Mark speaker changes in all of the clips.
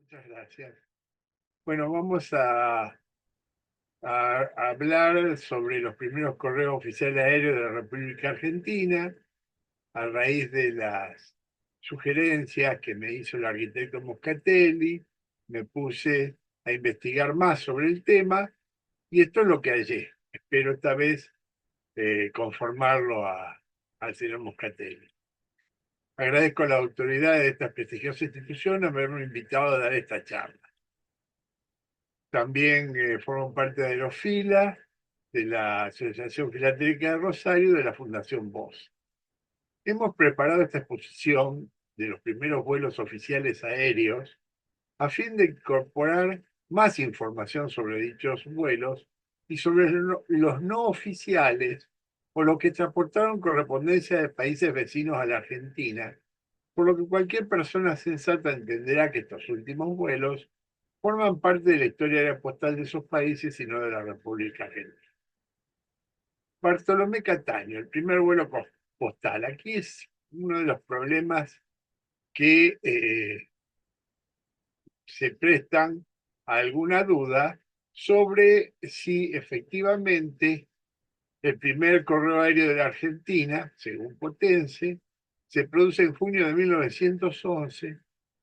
Speaker 1: Muchas gracias. Bueno, vamos a hablar sobre los primeros correos oficiales aéreos de la República Argentina a raíz de las sugerencias que me hizo el arquitecto Moscatelli. Me puse a investigar más sobre el tema y esto es lo que hallé. Espero esta vez conformarlo al señor Moscatelli. Agradezco a la autoridad de esta prestigiosa institución haberme invitado a dar esta charla. También formo parte de Aerofila, de la Asociación Filatélica de Rosario y de la Fundación Voz. Hemos preparado esta exposición de los primeros vuelos oficiales aéreos a fin de incorporar más información sobre dichos vuelos y sobre los no oficiales o los que transportaron correspondencia de países vecinos a la Argentina, por lo que cualquier persona sensata entenderá que estos últimos vuelos forman parte de la historia aeropostal de esos países y no de la República Argentina. Bartolomé Cataño, el primer vuelo postal. Aquí es uno de los problemas que se prestan a alguna duda sobre si efectivamente el primer correo aéreo de la Argentina, según Potense, se produce en junio de 1911.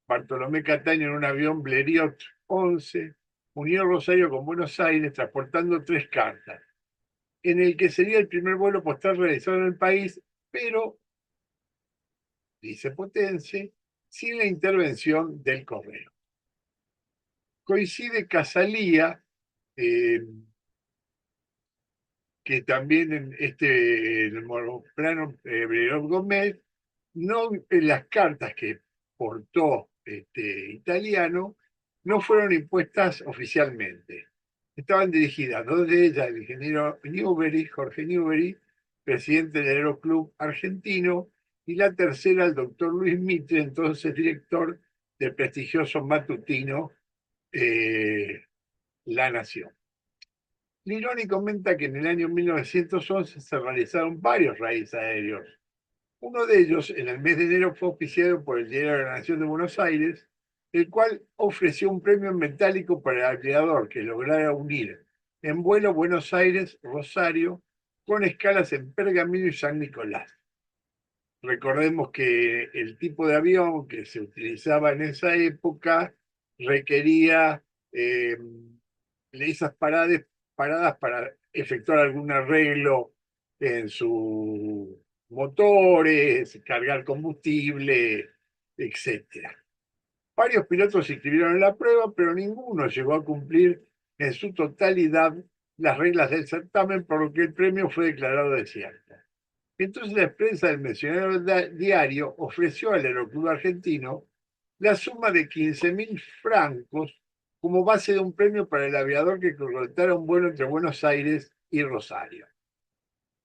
Speaker 1: Bartolomé Cataño en un avión Blériot 11 unió Rosario con Buenos Aires transportando 3 cartas, en el que sería el primer vuelo postal realizado en el país, pero, dice Potense, sin la intervención del correo. Coincide Casalía, eh, que también en el monoplano Blériot Gómez, no en las cartas que portó italiano, no fueron impuestas oficialmente. Estaban dirigidas, dos de ellas al ingeniero Newbery, Jorge Newbery, presidente del Aeroclub argentino, y la tercera al doctor Luis Mitre, entonces director del prestigioso matutino La Nación. Lironi comenta que en el año 1911 se realizaron varios raíces aéreos. Uno de ellos, en el mes de enero, fue auspiciado por el Diario de la Nación de Buenos Aires, el cual ofreció un premio en metálico para el aviador que lograra unir en vuelo Buenos Aires-Rosario con escalas en Pergamino y San Nicolás. Recordemos que el tipo de avión que se utilizaba en esa época requería eh, esas paradas para efectuar algún arreglo en sus motores, cargar combustible, etcétera. Varios pilotos se inscribieron en la prueba, pero ninguno llegó a cumplir en su totalidad las reglas del certamen, por lo que el premio fue declarado desierto. Entonces la prensa del mencionado diario ofreció al Aeroclub Argentino la suma de 15.000 francos como base de un premio para el aviador que concretara un vuelo entre Buenos Aires y Rosario.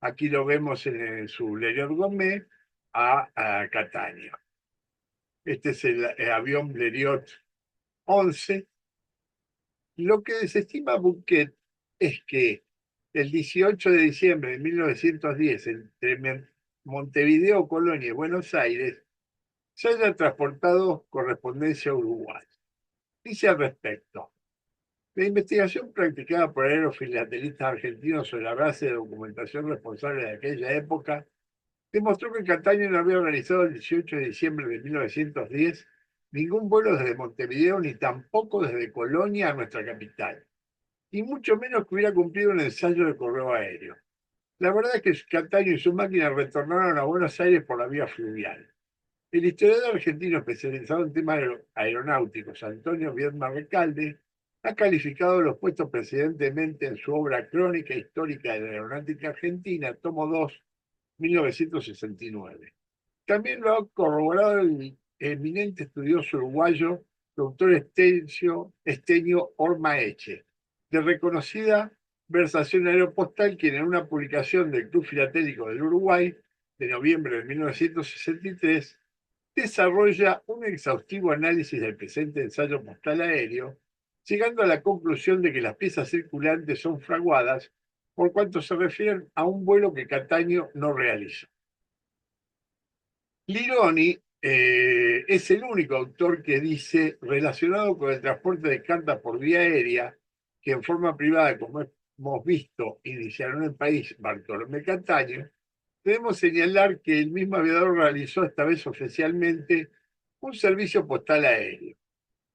Speaker 1: Aquí lo vemos en su Blériot Gómez a Catania. Este es el avión Blériot 11. Lo que desestima Bouquet es que el 18 de diciembre de 1910, entre Montevideo, Colonia y Buenos Aires, se haya transportado correspondencia a Uruguay. Dice al respecto: la investigación practicada por aerofilatelistas argentinos sobre la base de documentación responsable de aquella época demostró que Cataño no había realizado el 18 de diciembre de 1910 ningún vuelo desde Montevideo ni tampoco desde Colonia a nuestra capital, y mucho menos que hubiera cumplido un ensayo de correo aéreo. La verdad es que Cataño y su máquina retornaron a Buenos Aires por la vía fluvial. El historiador argentino especializado en temas aeronáuticos, Antonio Viedma Recalde, ha calificado los puestos precedentemente en su obra Crónica Histórica de la Aeronáutica Argentina, tomo 2, 1969. También lo ha corroborado el eminente estudioso uruguayo doctor Esteño Ormaeche, de reconocida versación aeropostal, quien en una publicación del Club Filatélico del Uruguay de noviembre de 1963 desarrolla un exhaustivo análisis del presente ensayo postal aéreo, llegando a la conclusión de que las piezas circulantes son fraguadas por cuanto se refieren a un vuelo que Cataño no realizó. Lironi Es el único autor que dice, relacionado con el transporte de cartas por vía aérea, que en forma privada, como hemos visto, iniciaron en el país Bartolomé Cattaneo, debemos señalar que el mismo aviador realizó esta vez oficialmente un servicio postal aéreo.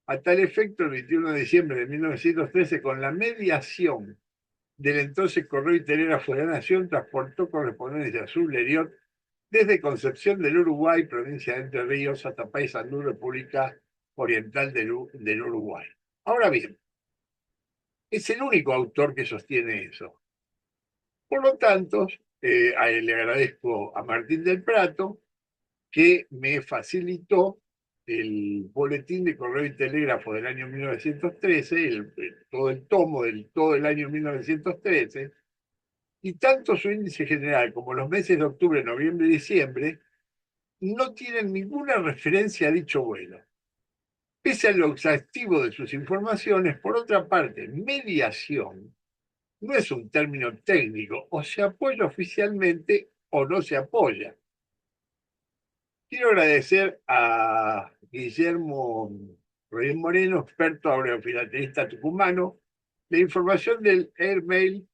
Speaker 1: A tal efecto, el 21 de diciembre de 1913, con la mediación del entonces Correo y Telégrafo de la Nación, transportó correspondencia a su Blériot desde Concepción del Uruguay, provincia de Entre Ríos, hasta Paysandú, República Oriental del Uruguay. Ahora bien, es el único autor que sostiene eso. Por lo tanto, le agradezco a Martín del Prato que me facilitó el boletín de Correo y Telégrafo del año 1913, todo el tomo del todo el año 1913, y tanto su índice general como los meses de octubre, noviembre y diciembre no tienen ninguna referencia a dicho vuelo. Pese a lo exhaustivo de sus informaciones, por otra parte, mediación no es un término técnico, o se apoya oficialmente o no se apoya. Quiero agradecer a Guillermo Rodríguez Moreno, experto aerofilatelista tucumano, la información del Airmail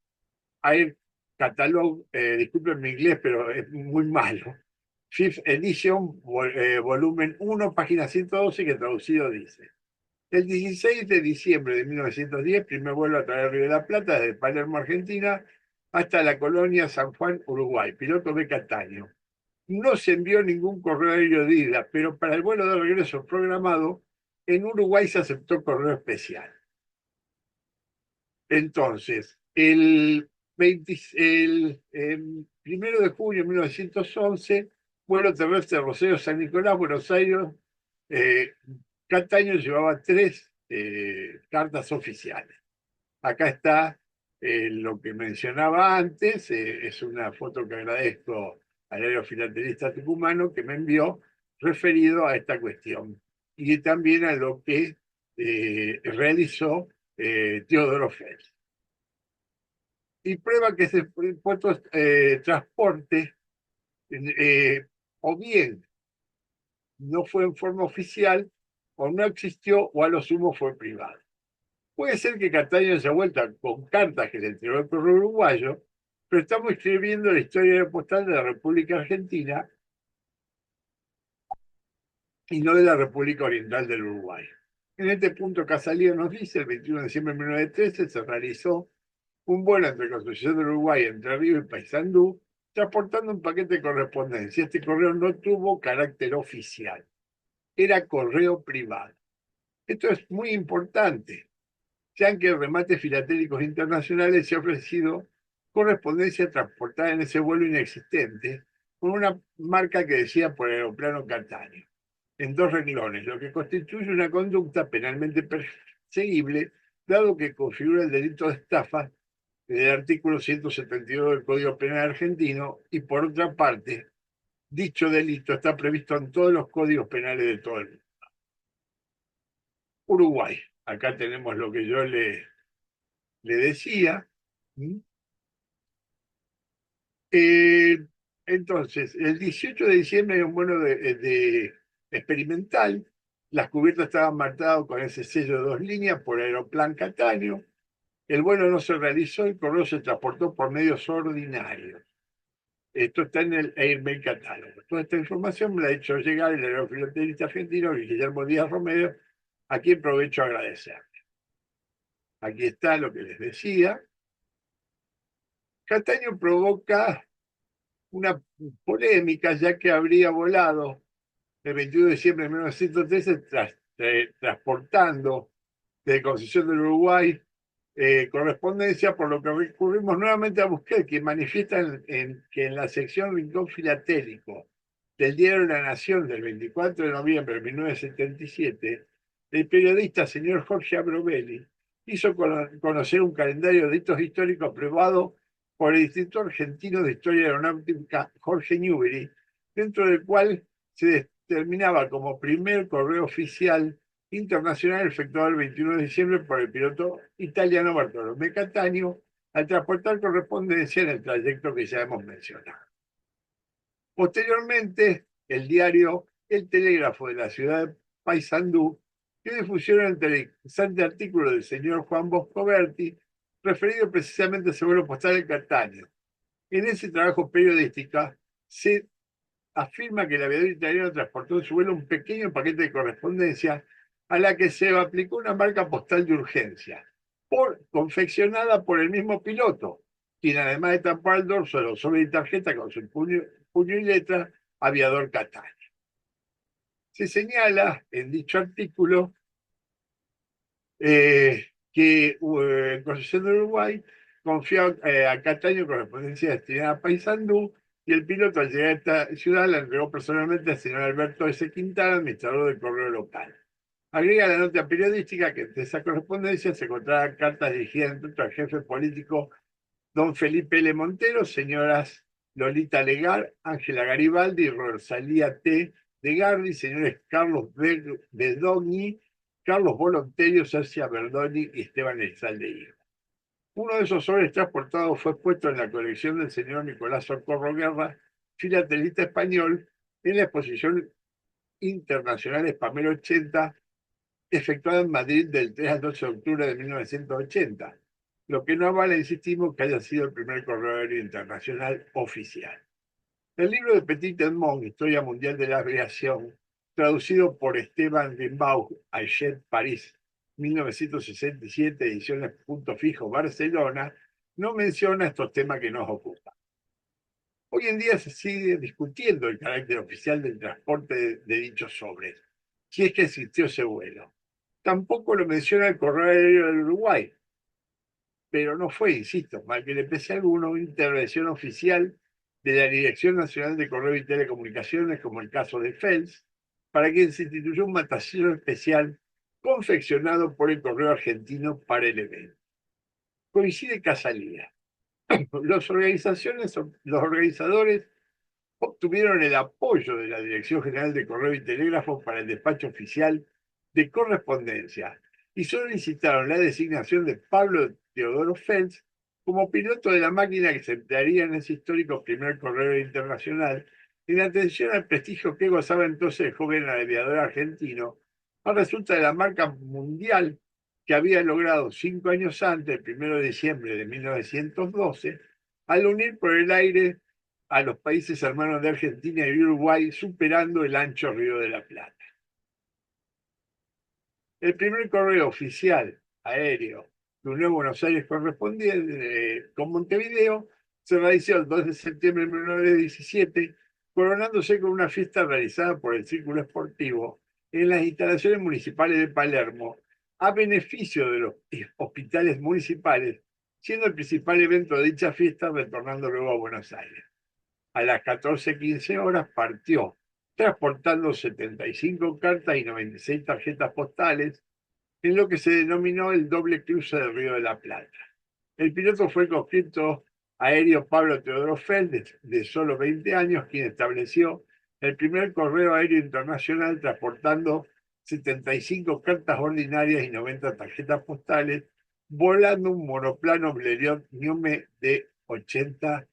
Speaker 1: Air Catalog, disculpen mi inglés, pero es muy malo. Fifth Edition, volumen 1, página 112, que traducido dice: el 16 de diciembre de 1910, primer vuelo a través del Río de la Plata, desde Palermo, Argentina, hasta la colonia San Juan, Uruguay. Piloto de Cataño. No se envió ningún correo aéreo de ida, pero para el vuelo de regreso programado, en Uruguay se aceptó correo especial. Entonces, el 1 de junio de 1911, vuelo terrestre Rosario San Nicolás, Buenos Aires, Cataño llevaba 3 cartas oficiales. Acá está lo que mencionaba antes, es una foto que agradezco al aerofilatelista tucumano que me envió referido a esta cuestión y también a lo que realizó Teodoro Fels. Y prueba que ese puesto transporte o bien no fue en forma oficial o no existió o a lo sumo fue privado. Puede ser que Cataño haya vuelto con cartas que le entregó el correo uruguayo, pero estamos escribiendo la historia aeropostal de la República Argentina y no de la República Oriental del Uruguay. En este punto, Casalío nos dice: el 21 de diciembre de 1913 se realizó un vuelo entre Concepción del Uruguay, Entre Ríos y Paysandú, transportando un paquete de correspondencia. Este correo no tuvo carácter oficial, era correo privado. Esto es muy importante, ya que Remates Filatélicos Internacionales se ha ofrecido correspondencia transportada en ese vuelo inexistente con una marca que decía por aeroplano Catáneo, en 2 renglones, lo que constituye una conducta penalmente perseguible, dado que configura el delito de estafa del artículo 172 del Código Penal argentino, y por otra parte, dicho delito está previsto en todos los códigos penales de todo el mundo. Uruguay, acá tenemos lo que yo le decía. Entonces, el 18 de diciembre hay un vuelo de experimental. Las cubiertas estaban marcadas con ese sello de 2 líneas por Aeroplan Catáneo. El vuelo no se realizó, el correo se transportó por medios ordinarios. Esto está en el Airmail Catálogo. Toda esta información me la ha hecho llegar el aerofilatelista argentino Guillermo Díaz Romero, a quien aprovecho a agradecer. Aquí está lo que les decía. Cataño provoca una polémica, ya que habría volado el 21 de diciembre de 1913 transportando de Concepción del Uruguay correspondencia, por lo que recurrimos nuevamente a Busquets, quien manifiesta que en la sección Rincón Filatélico del diario La Nación del 24 de noviembre de 1977, el periodista señor Jorge Abrobelli hizo conocer un calendario de hitos históricos aprobado por el Instituto Argentino de Historia Aeronáutica Jorge Newbery, dentro del cual se determinaba como primer correo oficial internacional efectuado el 21 de diciembre por el piloto italiano Bartolomé Cattaneo al transportar correspondencia en el trayecto que ya hemos mencionado. Posteriormente, el diario El Telégrafo de la ciudad de Paysandú, que difusieron el interesante artículo del señor Juan Bosco Berti, referido precisamente al vuelo postal de Catania. En ese trabajo periodístico se afirma que el aviador italiano transportó en su vuelo un pequeño paquete de correspondencia a la que se aplicó una marca postal de urgencia, confeccionada por el mismo piloto, quien además de tapar el dorso de los sobres y tarjeta con su puño y letra, aviador Catania. Se señala en dicho artículo que el Concesión de Uruguay confió a Cataño correspondencia destinada a Paysandú y el piloto al llegar a esta ciudad la entregó personalmente al señor Alberto S. Quintana, administrador del correo local. Agrega la nota periodística que entre esa correspondencia se encontraban cartas dirigidas entre otros al jefe político don Felipe L. Montero, señoras Lolita Legar, Ángela Garibaldi y Rosalía T. de Gardi, señores Carlos Bedogni, Carlos Volonterio, Sercia Verdoni y Esteban Elizalde Hijo. Uno de esos sobres transportados fue puesto en la colección del señor Nicolás Socorro Guerra, filatelista español, en la exposición internacional Espamel 80, efectuada en Madrid del 3 al 12 de octubre de 1980, lo que no avala, insistimos, que haya sido el primer correo aéreo internacional oficial. El libro de Petit Edmond, Historia Mundial de la Aviación, traducido por Esteban Rimbaud, Ayet, París, 1967, ediciones Punto Fijo, Barcelona, no menciona estos temas que nos ocupan. Hoy en día se sigue discutiendo el carácter oficial del transporte de dichos sobres, si es que existió ese vuelo. Tampoco lo menciona el Correo Aéreo del Uruguay, pero no fue, insisto, mal que le pese a alguno, una intervención oficial de la Dirección Nacional de Correo y Telecomunicaciones, como el caso de Fels, para quien se instituyó un matacero especial confeccionado por el Correo Argentino para el evento. Coincide casualidad. Los organizadores obtuvieron el apoyo de la Dirección General de Correo y Telégrafo para el despacho oficial de correspondencia y solicitaron la designación de Pablo Teodoro Fels como piloto de la máquina que se emplearía en ese histórico primer correo internacional, en atención al prestigio que gozaba entonces el joven aviador argentino, a resulta de la marca mundial que había logrado 5 años antes, el 1 de diciembre de 1912, al unir por el aire a los países hermanos de Argentina y Uruguay, superando el ancho Río de la Plata. El primer correo oficial aéreo de Unión Buenos Aires correspondiente con Montevideo se realizó el 2 de septiembre de 1917, coronándose con una fiesta realizada por el Círculo Esportivo en las instalaciones municipales de Palermo, a beneficio de los hospitales municipales, siendo el principal evento de dicha fiesta, retornando luego a Buenos Aires. A las 14:15 horas partió, transportando 75 cartas y 96 tarjetas postales, en lo que se denominó el doble cruce del Río de la Plata. El piloto fue el conscripto aéreo Pablo Teodoro Feld, de solo 20 años, quien estableció el primer correo aéreo internacional transportando 75 cartas ordinarias y 90 tarjetas postales, volando un monoplano Blériot Niume de 80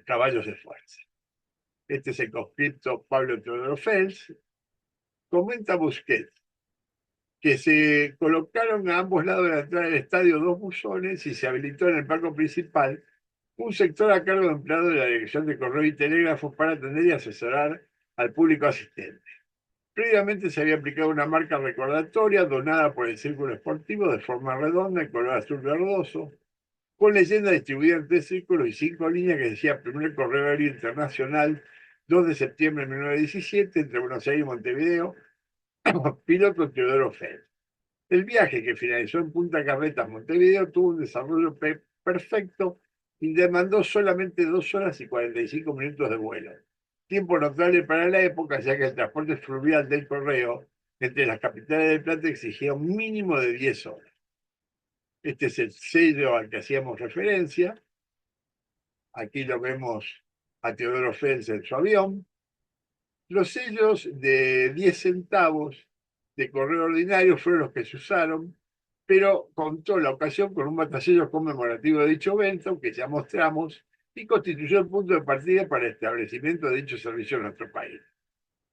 Speaker 1: caballos de fuerza. Este es el conscripto Pablo Teodoro Fels. Comenta Busquets que se colocaron a ambos lados de la entrada del estadio 2 buzones y se habilitó en el palco principal un sector a cargo de empleados de la Dirección de Correo y Telégrafos para atender y asesorar al público asistente. Previamente se había aplicado una marca recordatoria donada por el Círculo Esportivo de forma redonda, en color azul verdoso, con leyenda distribuida en 3 círculos y 5 líneas que decía Primer Correo Aéreo Internacional, 2 de septiembre de 1917, entre Buenos Aires y Montevideo, piloto Teodoro Feld. El viaje, que finalizó en Punta Carretas, Montevideo, tuvo un desarrollo perfecto y demandó solamente 2 horas y 45 minutos de vuelo. Tiempo notable para la época, ya que el transporte fluvial del correo entre las capitales del Plata exigía un mínimo de 10 horas. Este es el sello al que hacíamos referencia. Aquí lo vemos a Teodoro Fels en su avión. Los sellos de 10 centavos de correo ordinario fueron los que se usaron, pero contó la ocasión con un matasellos conmemorativo de dicho evento que ya mostramos y constituyó el punto de partida para el establecimiento de dicho servicio en nuestro país.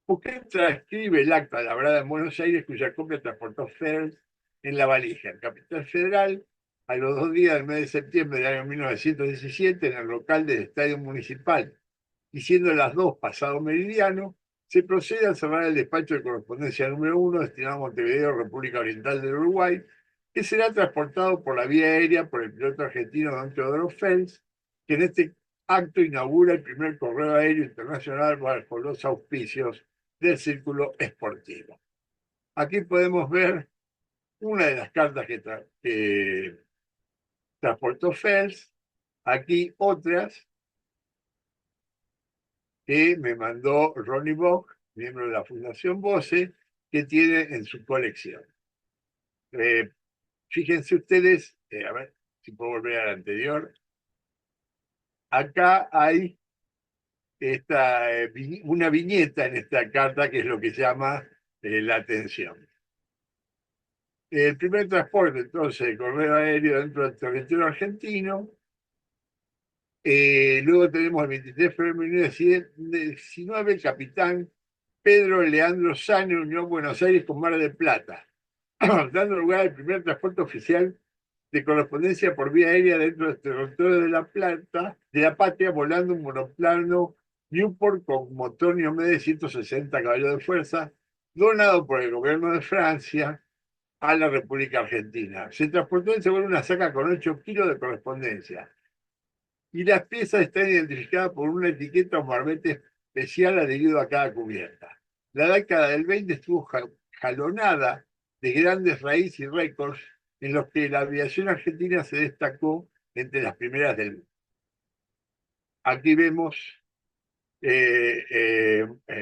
Speaker 1: Fouquet transcribe el acta labrada en Buenos Aires, cuya copia transportó Fels en la valija. En Capital Federal, a los 2 días del mes de septiembre del año 1917, en el local del Estadio Municipal, y siendo las 2 pasado meridiano, se procede a cerrar el despacho de correspondencia número 1 destinado a Montevideo, República Oriental del Uruguay, que será transportado por la vía aérea por el piloto argentino don Teodoro Fels, que en este acto inaugura el primer correo aéreo internacional bajo los auspicios del Círculo Esportivo. Aquí podemos ver una de las cartas que transportó Fels, aquí otras que me mandó Ronnie Bock, miembro de la Fundación Bose, que tiene en su colección. Fíjense ustedes, a ver si puedo volver al anterior, acá hay una viñeta en esta carta que es lo que llama la atención. El primer transporte, entonces, de correo aéreo dentro del territorio argentino. Luego tenemos el 23 de febrero de 1919, el capitán Pedro Leandro Sane unió Buenos Aires con Mar del Plata, dando lugar al primer transporte oficial de correspondencia por vía aérea dentro del territorio de la Patria, volando un monoplano Newport con motor Niomede de 160 caballos de fuerza, donado por el gobierno de Francia a la República Argentina. Se transportó en seguro una saca con 8 kilos de correspondencia y las piezas están identificadas por una etiqueta o marbete especial adherido a cada cubierta. La década del 20 estuvo jalonada de grandes raíces y récords en los que la aviación argentina se destacó entre las primeras del mundo. Aquí vemos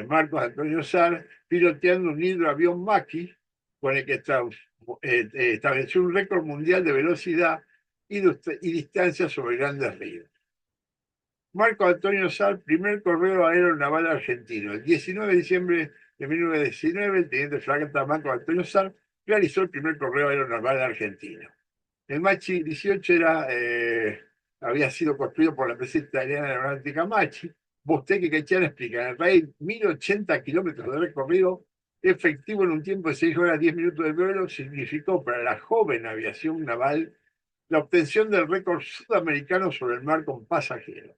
Speaker 1: Marcos Antonio Sar piloteando un hidroavión Maki con el que estableció un récord mundial de velocidad y distancia sobre grandes ríos. Marco Antonio Sal, primer correo aeronaval argentino. El 19 de diciembre de 1919, el teniente fragata Marco Antonio Sal realizó el primer correo aeronaval argentino. El Machi 18 había sido construido por la empresa italiana aeronáutica Machi. Bostec y Cachana explican, el raíz 1080 kilómetros de recorrido efectivo en un tiempo de 6 horas 10 minutos de vuelo significó para la joven aviación naval la obtención del récord sudamericano sobre el mar con pasajeros.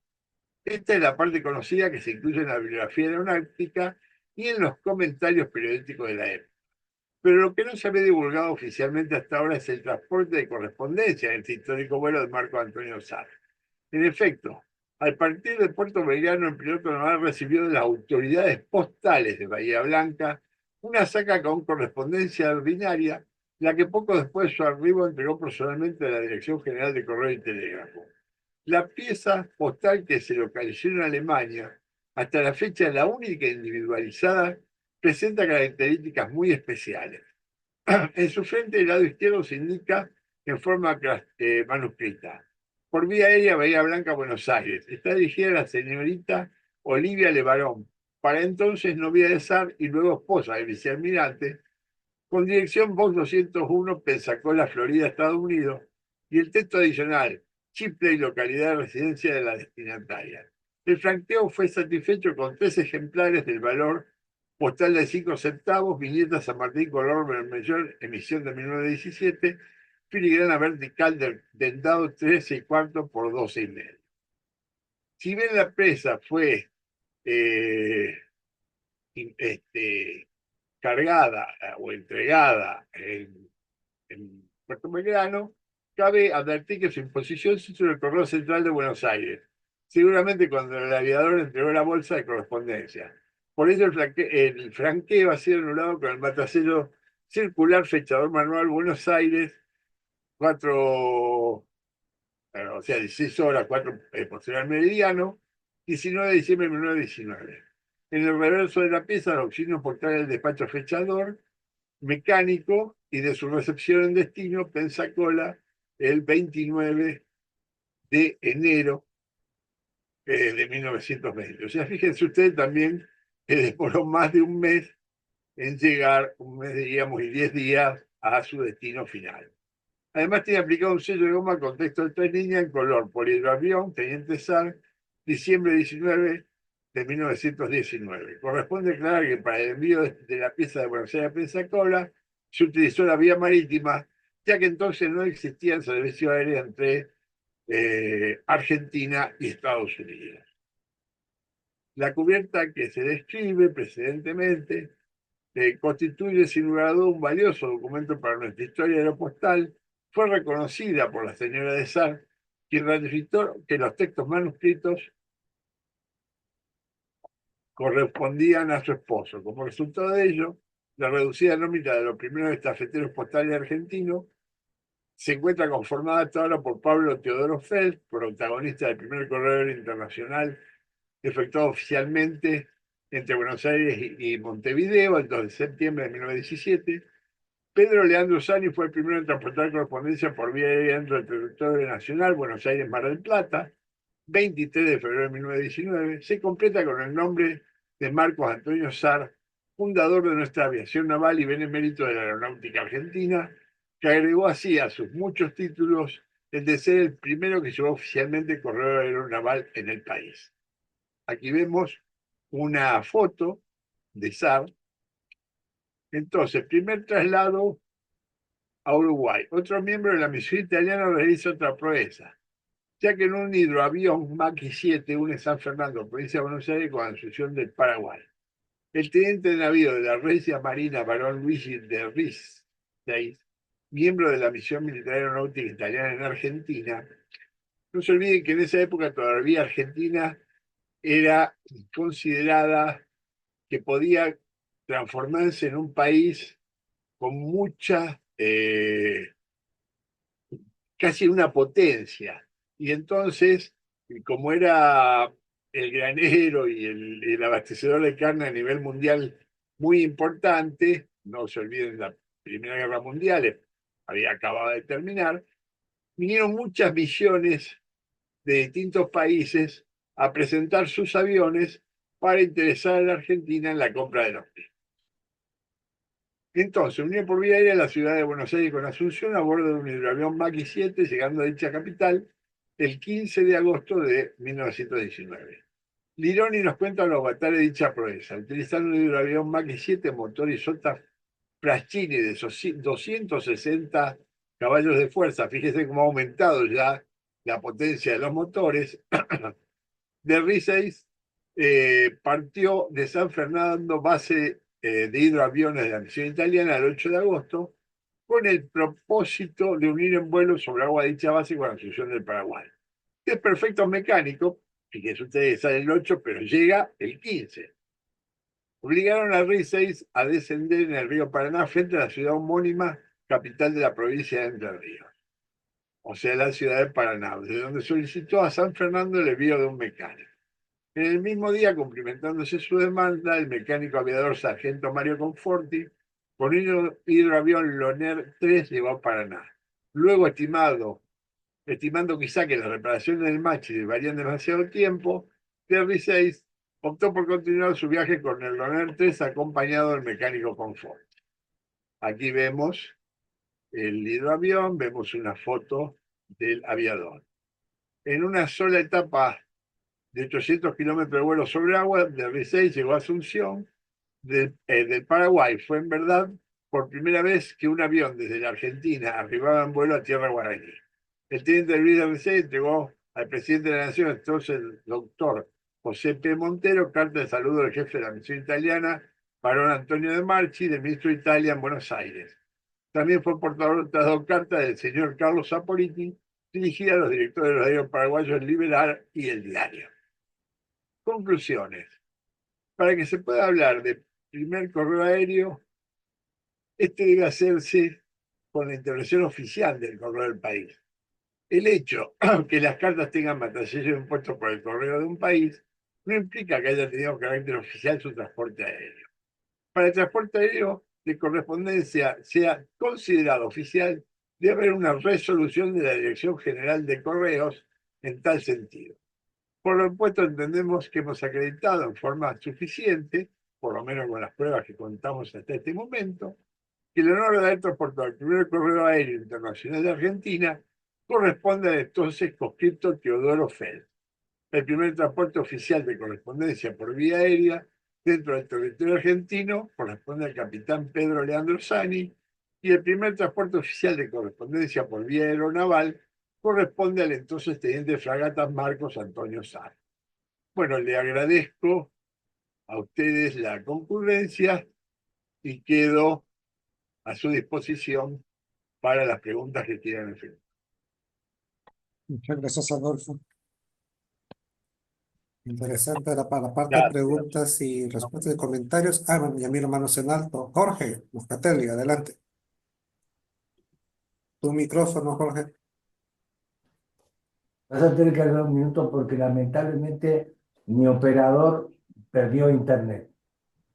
Speaker 1: Esta es la parte conocida que se incluye en la bibliografía aeronáutica y en los comentarios periodísticos de la época. Pero lo que no se había divulgado oficialmente hasta ahora es el transporte de correspondencia en este histórico vuelo de Marco Antonio Sá. En efecto, al partir de Puerto Belgrano, el piloto naval recibió de las autoridades postales de Bahía Blanca una saca con correspondencia ordinaria, la que poco después de su arribo entregó personalmente a la Dirección General de Correo y Telégrafo. La pieza postal que se localizó en Alemania, hasta la fecha la única individualizada, presenta características muy especiales. En su frente del lado izquierdo se indica en forma manuscrita: por vía aérea Bahía Blanca, Buenos Aires. Está dirigida a la señorita Olivia Levarón, para entonces novia de Sar y luego esposa del vicealmirante, con dirección Box 201, Pensacola, Florida, Estados Unidos, y el texto adicional: Chipley, localidad de residencia de la destinataria. El franqueo fue satisfecho con 3 ejemplares del valor postal de 5 centavos, viñeta San Martín, color vermellón, emisión de 1917, filigrana vertical del dentado 13 1/4 por 12 1/2. Si bien la presa fue eh, cargada o entregada en Puerto Belgrano, cabe advertir que su imposición se hizo en el Correo Central de Buenos Aires, seguramente cuando el aviador entregó la bolsa de correspondencia. Por ello, el franqueo ha sido anulado con el matacero circular fechador manual Buenos Aires, 4, o sea, 16 horas, 4 posterior al meridiano, 19 de diciembre de 1919. En el reverso de la pieza, los signos portales del despacho fechador mecánico y de su recepción en destino, Pensacola, el 29 de enero de 1920. O sea, fíjense ustedes también que demoró más de un mes en llegar, un mes, diríamos, y 10 días a su destino final. Además, tiene aplicado un sello de goma con texto de 3 líneas en color: por hidroavión, Teniente Sar, diciembre 19, de 1919. Corresponde aclarar que para el envío de la pieza de Buenos Aires a Pensacola se utilizó la vía marítima, ya que entonces no existía el servicio aéreo entre Argentina y Estados Unidos. La cubierta que se describe precedentemente constituye sin lugar a dudas un valioso documento para nuestra historia aeropostal. Fue reconocida por la señora de Sar, quien ratificó que los textos manuscritos correspondían a su esposo. Como resultado de ello, la reducida nómina de los primeros estafeteros postales argentinos se encuentra conformada hasta ahora por Pablo Teodoro Feld, protagonista del primer correo internacional efectuado oficialmente entre Buenos Aires y Montevideo el 2 de septiembre de 1917. Pedro Leandro Sani fue el primero en transportar correspondencia por vía aérea dentro del territorio nacional, Buenos Aires-Mar del Plata, 23 de febrero de 1919. Se completa con el nombre de Marcos Antonio Sar, fundador de nuestra aviación naval y benemérito de la aeronáutica argentina, que agregó así a sus muchos títulos el de ser el primero que llevó oficialmente correo aeronaval en el país. Aquí vemos una foto de Sar. Entonces, primer traslado a Uruguay. Otro miembro de la misión italiana realiza otra proeza, ya que en un hidroavión Mach 7 une San Fernando, provincia de Buenos Aires, con Asunción del Paraguay. El teniente de navío de la Regia Marina, Barón Luigi de Ris, miembro de la misión militar aeronáutica italiana en Argentina. No se olviden que en esa época todavía Argentina era considerada que podía transformarse en un país con mucha, casi una potencia. Y entonces, como era el granero y el abastecedor de carne a nivel mundial muy importante, no se olviden la Primera Guerra Mundial, había acabado de terminar, vinieron muchas misiones de distintos países a presentar sus aviones para interesar a la Argentina en la compra de los mismos. Entonces, unió por vía aérea la ciudad de Buenos Aires con Asunción a bordo de un hidroavión Mach 7, llegando a dicha capital el 15 de agosto de 1919. Lironi nos cuenta los avatares de dicha proeza. Utilizando un hidroavión Mach 7, motor Isotta Fraschini de 260 caballos de fuerza. Fíjese cómo ha aumentado ya la potencia de los motores. De Riseis partió de San Fernando, base de hidroaviones de la misión italiana, el 8 de agosto, con el propósito de unir en vuelo sobre agua dicha base con la Asunción del Paraguay. Es perfecto mecánico, fíjense ustedes, sale el 8, pero llega el 15. Obligaron a Riseis a descender en el río Paraná frente a la ciudad homónima, capital de la provincia de Entre Ríos, o sea, la ciudad de Paraná, de donde solicitó a San Fernando el envío de un mecánico. En el mismo día, cumplimentándose su demanda, el mecánico aviador sargento Mario Conforti, con un hidroavión Loner 3, llegó a Paraná. Luego, estimando quizá que las reparaciones del Machi llevarían demasiado tiempo, Terry 6 optó por continuar su viaje con el Loner 3 acompañado del mecánico Conforti. Aquí vemos el hidroavión, vemos una foto del aviador. En una sola etapa de 800 kilómetros de vuelo sobre agua, de Rizei llegó a Asunción, del Paraguay. Fue en verdad por primera vez que un avión desde la Argentina arribaba en vuelo a tierra guaraní. El teniente Luis de Rizei entregó al presidente de la Nación, entonces el doctor José P. Montero, carta de saludo del jefe de la misión italiana, Barón Antonio de Marchi, del ministro de Italia en Buenos Aires. También fue portador de otras dos cartas del señor Carlos Saporiti, dirigida a los directores de los diarios paraguayos El Liberal y El Diario. Conclusiones. Para que se pueda hablar de primer correo aéreo, este debe hacerse con la intervención oficial del correo del país. El hecho que las cartas tengan matasellos impuestos por el correo de un país no implica que haya tenido carácter oficial su transporte aéreo. Para el transporte aéreo de correspondencia sea considerado oficial, debe haber una resolución de la Dirección General de Correos en tal sentido. Por lo puesto, entendemos que hemos acreditado en forma suficiente, por lo menos con las pruebas que contamos hasta este momento, que el honor de haber transportado el primer correo aéreo internacional de Argentina corresponde al entonces conscripto Teodoro Feld. el primer transporte oficial de correspondencia por vía aérea dentro del territorio argentino corresponde al capitán Pedro Leandro Sani, y el primer transporte oficial de correspondencia por vía aeronaval corresponde al entonces teniente de fragatas Marcos Antonio Sá. Bueno, le agradezco a ustedes la concurrencia y quedo a su disposición para las preguntas que quieran hacer.
Speaker 2: Muchas gracias, Adolfo. Interesante la parte de
Speaker 1: Gracias.
Speaker 2: preguntas y respuestas y comentarios. Ah, bueno, ya mi manos en alto. Jorge Moscatelli, adelante. Tu micrófono, Jorge.
Speaker 3: Vas a tener que hablar un minuto porque lamentablemente mi operador perdió internet.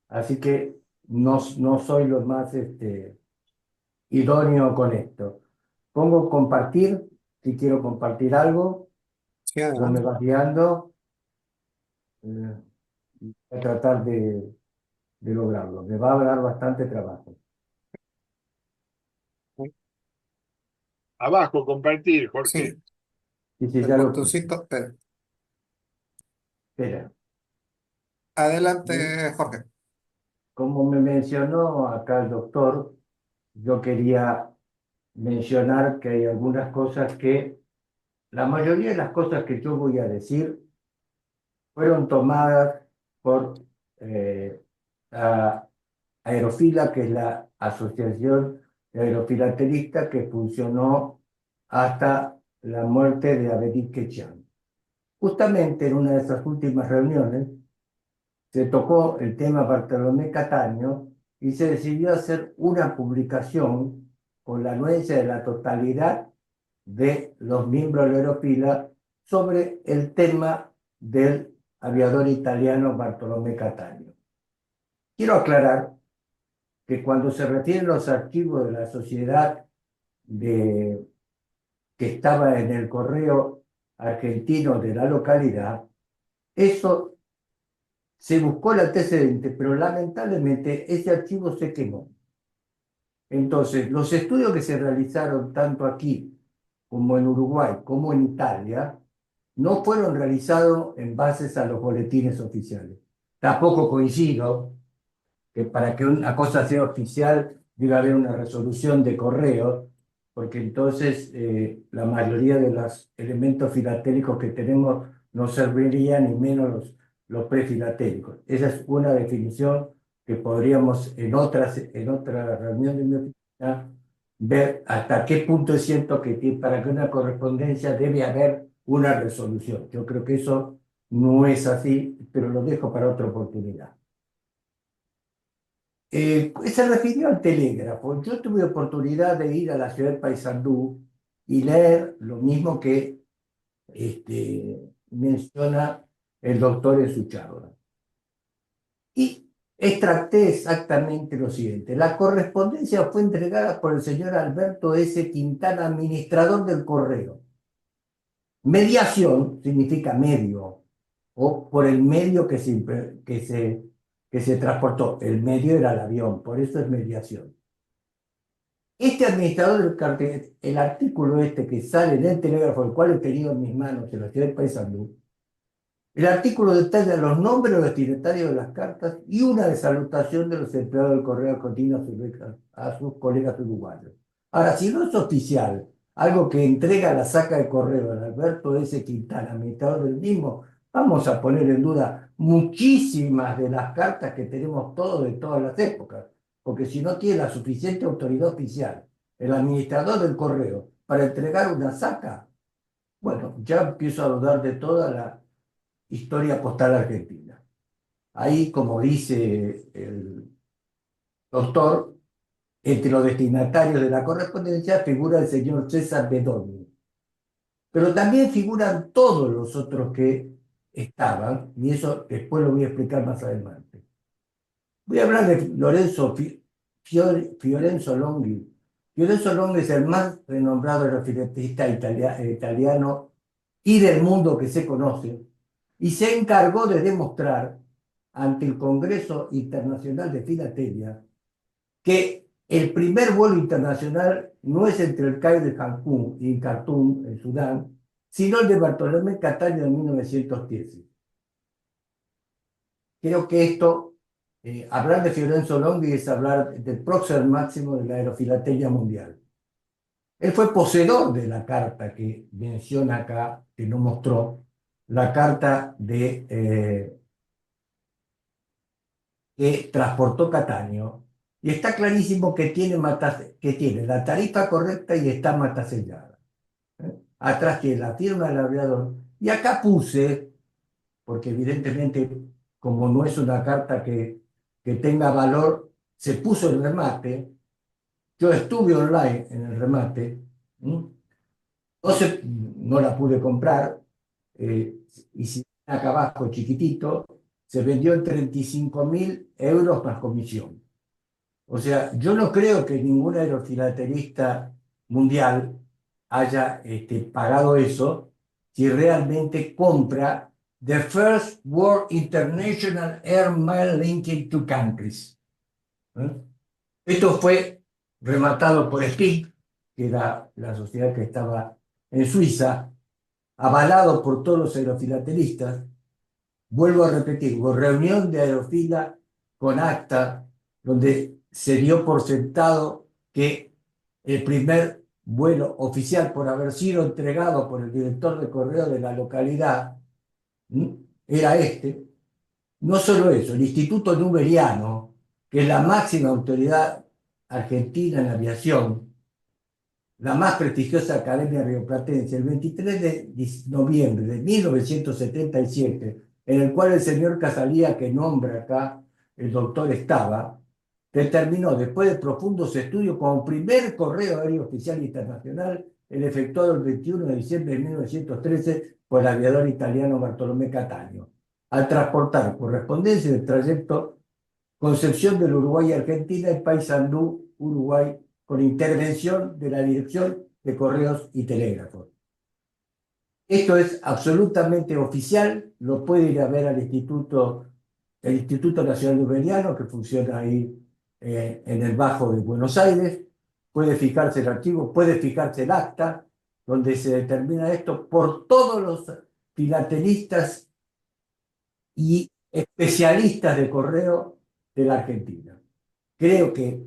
Speaker 3: Así que no soy lo más idóneo con esto. Pongo compartir, si quiero compartir algo,
Speaker 2: Sí,
Speaker 3: o me
Speaker 2: adelante.
Speaker 3: vas guiando, voy a tratar de lograrlo. Me va a dar bastante trabajo.
Speaker 1: Abajo, compartir, Jorge.
Speaker 2: Sí,
Speaker 3: Y si
Speaker 2: el
Speaker 3: ya lo puse.
Speaker 2: botoncito.
Speaker 3: Espera.
Speaker 2: Adelante, Jorge.
Speaker 3: Como me mencionó acá el doctor, yo quería mencionar que hay algunas cosas que, la mayoría de las cosas que yo voy a decir fueron tomadas por a Aerofila, que es la asociación de aerofilatelistas que funcionó hasta la muerte de Abedí Quechán. Justamente en una de esas últimas reuniones se tocó el tema Bartolomé Cataño y se decidió hacer una publicación con la anuencia de la totalidad de los miembros de la Aerofila sobre el tema del aviador italiano Bartolomé Cataño. Quiero aclarar que cuando se refieren los archivos de la sociedad que estaba en el correo argentino de la localidad, eso se buscó el antecedente, pero lamentablemente ese archivo se quemó. Entonces, los estudios que se realizaron tanto aquí como en Uruguay, como en Italia, no fueron realizados en bases a los boletines oficiales. Tampoco coincido que para que una cosa sea oficial debe haber una resolución de correo, porque entonces la mayoría de los elementos filatélicos que tenemos no servirían, ni menos los prefilatélicos. Esa es una definición que podríamos en otra reunión de mi oficina ver hasta qué punto es cierto que para que una correspondencia debe haber una resolución. Yo creo que eso no es así, pero lo dejo para otra oportunidad. Se refirió al telégrafo. Yo tuve oportunidad de ir a la ciudad de Paysandú y leer lo mismo que menciona el doctor en su charla. Y extracté exactamente lo siguiente. La correspondencia fue entregada por el señor Alberto S. Quintana, administrador del correo. Mediación significa medio, o por el medio que se transportó. El medio era el avión, por eso es mediación. Este administrador del cartel, el artículo que sale en el telégrafo, el cual he tenido en mis manos en la ciudad de Paysandú, el artículo detalla los nombres de los destinatarios de las cartas y una de salutación de los empleados del correo argentino a sus colegas uruguayos. Ahora, si no es oficial, algo que entrega la saca de correo de Alberto S. Quintana, administrador del mismo, vamos a poner en duda muchísimas de las cartas que tenemos todos de todas las épocas, porque si no tiene la suficiente autoridad oficial, el administrador del correo, para entregar una saca, bueno, ya empiezo a dudar de toda la historia postal argentina. Ahí, como dice el doctor, entre los destinatarios de la correspondencia figura el señor César Bedoni. Pero también figuran todos los otros que estaban, y eso después lo voy a explicar más adelante. Voy a hablar de Lorenzo Fiorenzo Longhi. Fiorenzo Longhi es el más renombrado aerofiletista italiano y del mundo que se conoce, y se encargó de demostrar ante el Congreso Internacional de Filatelia que el primer vuelo internacional no es entre el Cairo y Cancún, y Khartoum, en Sudán, sino el de Bartolomé Cattaneo en 1910. Creo que esto, hablar de Fiorenzo Longhi es hablar del prócer máximo de la aerofilatelia mundial. Él fue poseedor de la carta que menciona acá, que nos mostró, la carta que transportó Cattaneo, y está clarísimo que tiene la tarifa correcta y está matasellada. Atrás tiene la firma del aviador, y acá puse, porque evidentemente, como no es una carta que tenga valor, se puso el remate. Yo estuve online en el remate, ¿m? No la pude comprar, y si acá abajo chiquitito, se vendió en 35.000 euros más comisión. O sea, yo no creo que ningún aerofilatelista mundial haya pagado eso si realmente compra the first world international air mail linking to countries. Esto fue rematado por SPIC, que era la sociedad que estaba en Suiza, avalado por todos los aerofilatelistas. Vuelvo a repetir, hubo reunión de aerofila con acta, donde se dio por sentado que el primer vuelo oficial, por haber sido entregado por el director de correo de la localidad, era este. No solo eso, el Instituto Nuberiano, que es la máxima autoridad argentina en aviación, la más prestigiosa academia rioplatense, el 23 de noviembre de 1977, en el cual el señor Casalía, que nombra acá el doctor Estaba, determinó, después de profundos estudios, como primer correo aéreo oficial internacional, el efectuado el 21 de diciembre de 1913 por el aviador italiano Bartolomé Cattaneo, al transportar correspondencia del trayecto Concepción del Uruguay a Argentina y Paysandú, Uruguay, con intervención de la Dirección de Correos y Telégrafos. Esto es absolutamente oficial, lo puede ir a ver al el Instituto Nacional Nuberiano, que funciona ahí en el Bajo de Buenos Aires, puede fijarse el archivo, puede fijarse el acta, donde se determina esto por todos los filatelistas y especialistas de correo de la Argentina. Creo que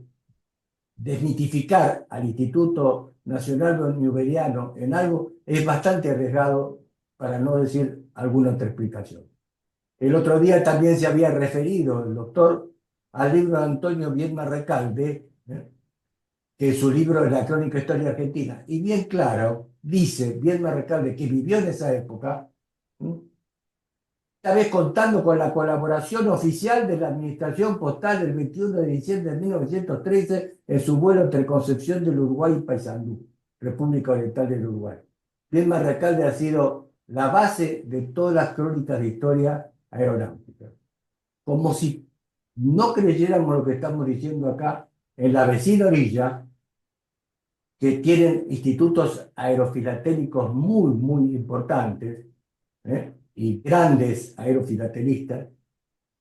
Speaker 3: desmitificar al Instituto Nacional Nuberiano en algo es bastante arriesgado, para no decir alguna otra explicación. El otro día también se había referido el doctor al libro de Antonio Viedma Recalde, que es su libro de la Crónica Historia Argentina, y bien claro, dice Viedma Recalde, que vivió en esa época, esta vez contando con la colaboración oficial de la Administración Postal el 21 de diciembre de 1913 en su vuelo entre Concepción del Uruguay y Paysandú, República Oriental del Uruguay. Viedma Recalde ha sido la base de todas las crónicas de historia aeronáutica. Como si no creyéramos lo que estamos diciendo acá, en la vecina orilla, que tienen institutos aerofilatélicos muy, muy importantes, y grandes aerofilatelistas,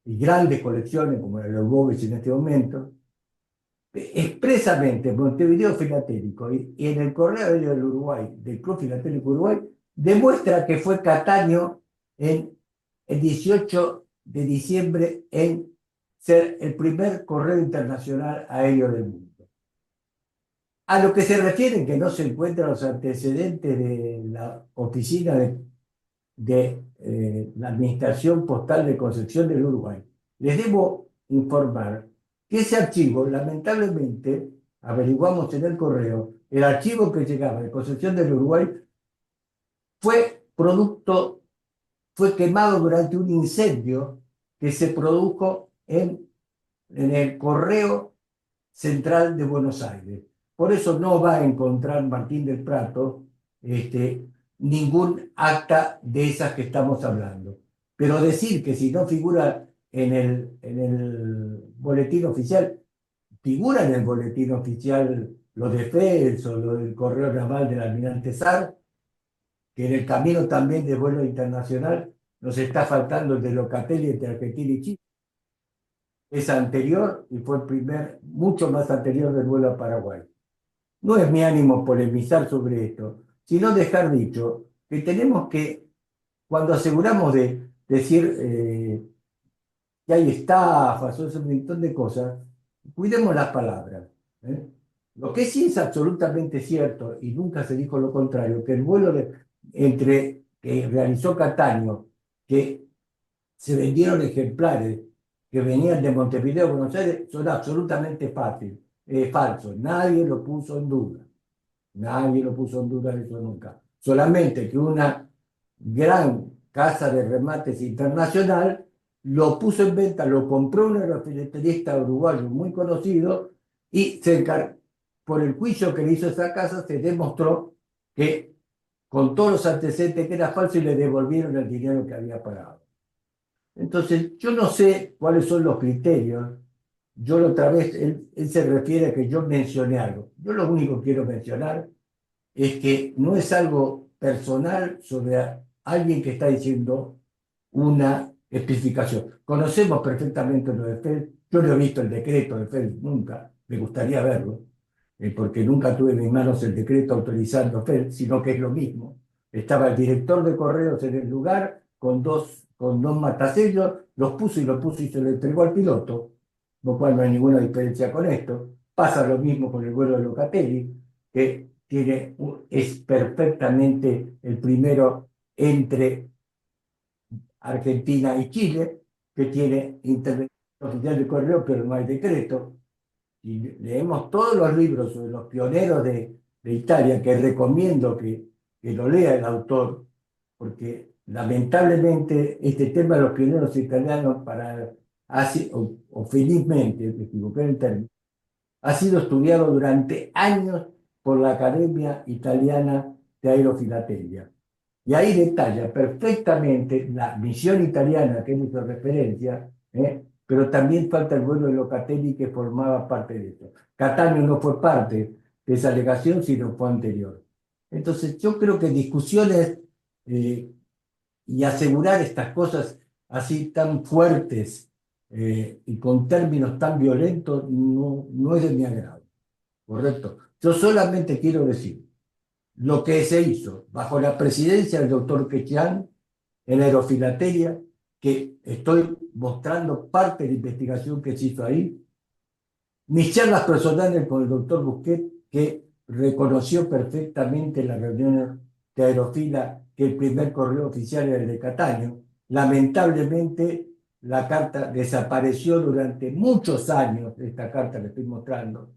Speaker 3: y grandes colecciones, como la de los Boves en este momento, expresamente Montevideo Filatélico y en el Correo Aéreo del Uruguay, del Club Filatélico Uruguay, demuestra que fue Cattaneo en el 18 de diciembre en ser el primer correo internacional aéreo del mundo. A lo que se refiere, que no se encuentran los antecedentes de la oficina de la Administración Postal de Concepción del Uruguay, les debo informar que ese archivo, lamentablemente, averiguamos en el correo, el archivo que llegaba de Concepción del Uruguay fue quemado durante un incendio que se produjo en el correo central de Buenos Aires. Por eso no va a encontrar Martín del Prato ningún acta de esas que estamos hablando. Pero decir que si no figura en el boletín oficial, figura en el boletín oficial lo de FEDS o lo del Correo Naval del Almirante Sar, que en el camino también de vuelo internacional nos está faltando el de Locatelli entre Argentina y Chile. Es anterior y fue el primer, mucho más anterior del vuelo a Paraguay. No es mi ánimo polemizar sobre esto, sino dejar dicho que tenemos que, cuando aseguramos de decir que hay estafas o ese montón de cosas, cuidemos las palabras. ¿Eh? Lo que sí es absolutamente cierto, y nunca se dijo lo contrario, que el vuelo que realizó Cataño, que se vendieron ejemplares que venían de Montevideo a Buenos Aires, son absolutamente falsos. Nadie lo puso en duda. Nadie lo puso en duda eso nunca. Solamente que una gran casa de remates internacional lo puso en venta, lo compró un aerofileterista uruguayo muy conocido y por el juicio que le hizo esa casa se demostró que con todos los antecedentes que era falso y le devolvieron el dinero que había pagado. Entonces, yo no sé cuáles son los criterios. Yo la otra vez, él se refiere a que yo mencioné algo. Yo lo único que quiero mencionar es que no es algo personal sobre alguien que está diciendo una especificación. Conocemos perfectamente lo de FED. Yo no he visto el decreto de FED nunca, me gustaría verlo, porque nunca tuve en mis manos el decreto autorizando FED, sino que es lo mismo. Estaba el director de correos en el lugar con dos matasellos, los puso y se lo entregó al piloto, lo cual no hay ninguna diferencia con esto. Pasa lo mismo con el vuelo de Locatelli, que es perfectamente el primero entre Argentina y Chile, que tiene intervención oficial de correo, pero no hay decreto. Y leemos todos los libros sobre los pioneros de Italia, que recomiendo que lo lea el autor, porque lamentablemente este tema de los pioneros italianos, o felizmente, me equivoqué en el término, ha sido estudiado durante años por la Academia Italiana de Aerofilatelia. Y ahí detalla perfectamente la misión italiana que él hizo referencia, pero también falta el vuelo de Locatelli que formaba parte de eso. Cattaneo no fue parte de esa alegación, sino fue anterior. Entonces, yo creo que discusiones y asegurar estas cosas así tan fuertes y con términos tan violentos no es de mi agrado, ¿correcto? Yo solamente quiero decir lo que se hizo bajo la presidencia del doctor Quechián en aerofilatelia, que estoy mostrando parte de la investigación que se hizo ahí, mis charlas personales con el doctor Busquet, que reconoció perfectamente en la reunión de Aerofila que el primer correo oficial era el de Cataño. Lamentablemente, la carta desapareció durante muchos años, esta carta que estoy mostrando,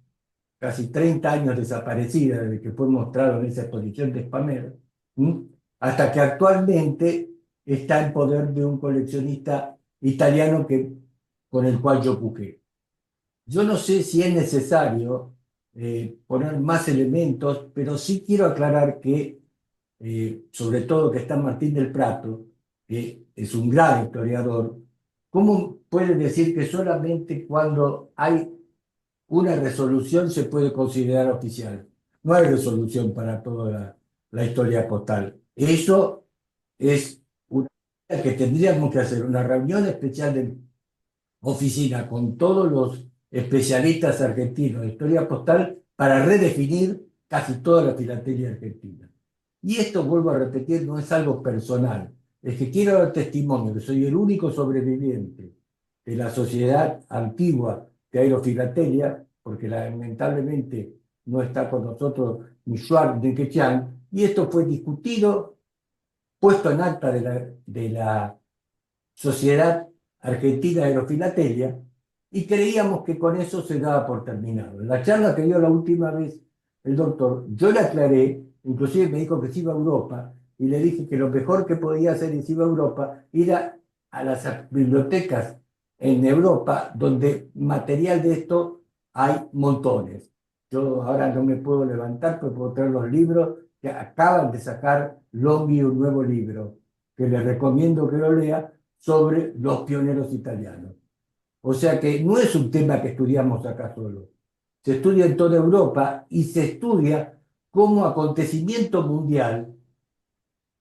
Speaker 3: casi 30 años desaparecida desde que fue mostrado en esa exposición de Spamero, hasta que actualmente está en poder de un coleccionista italiano con el cual yo puqué. Yo no sé si es necesario poner más elementos, pero sí quiero aclarar que, sobre todo que está Martín del Prato, que es un gran historiador, ¿cómo puede decir que solamente cuando hay una resolución se puede considerar oficial? No hay resolución para toda la historia postal. Eso es una cosa que tendríamos que hacer, una reunión especial de oficina con todos los especialistas argentinos de historia postal para redefinir casi toda la filatelia argentina. Y esto, vuelvo a repetir, no es algo personal. Es que quiero dar testimonio que soy el único sobreviviente de la sociedad antigua de aerofilatelia, porque lamentablemente no está con nosotros ni Schwartz ni Quechán, y esto fue discutido, puesto en acta de la Sociedad Argentina de Aerofilatelia, y creíamos que con eso se daba por terminado. En la charla que dio la última vez el doctor, yo le aclaré, inclusive me dijo que se iba a Europa, y le dije que lo mejor que podía hacer si iba a Europa era a las bibliotecas en Europa, donde material de esto hay montones. Yo ahora no me puedo levantar, pero puedo traer los libros que acaban de sacar Longhi, un nuevo libro, que les recomiendo que lo lea, sobre los pioneros italianos. O sea que no es un tema que estudiamos acá solo. Se estudia en toda Europa y se estudia como acontecimiento mundial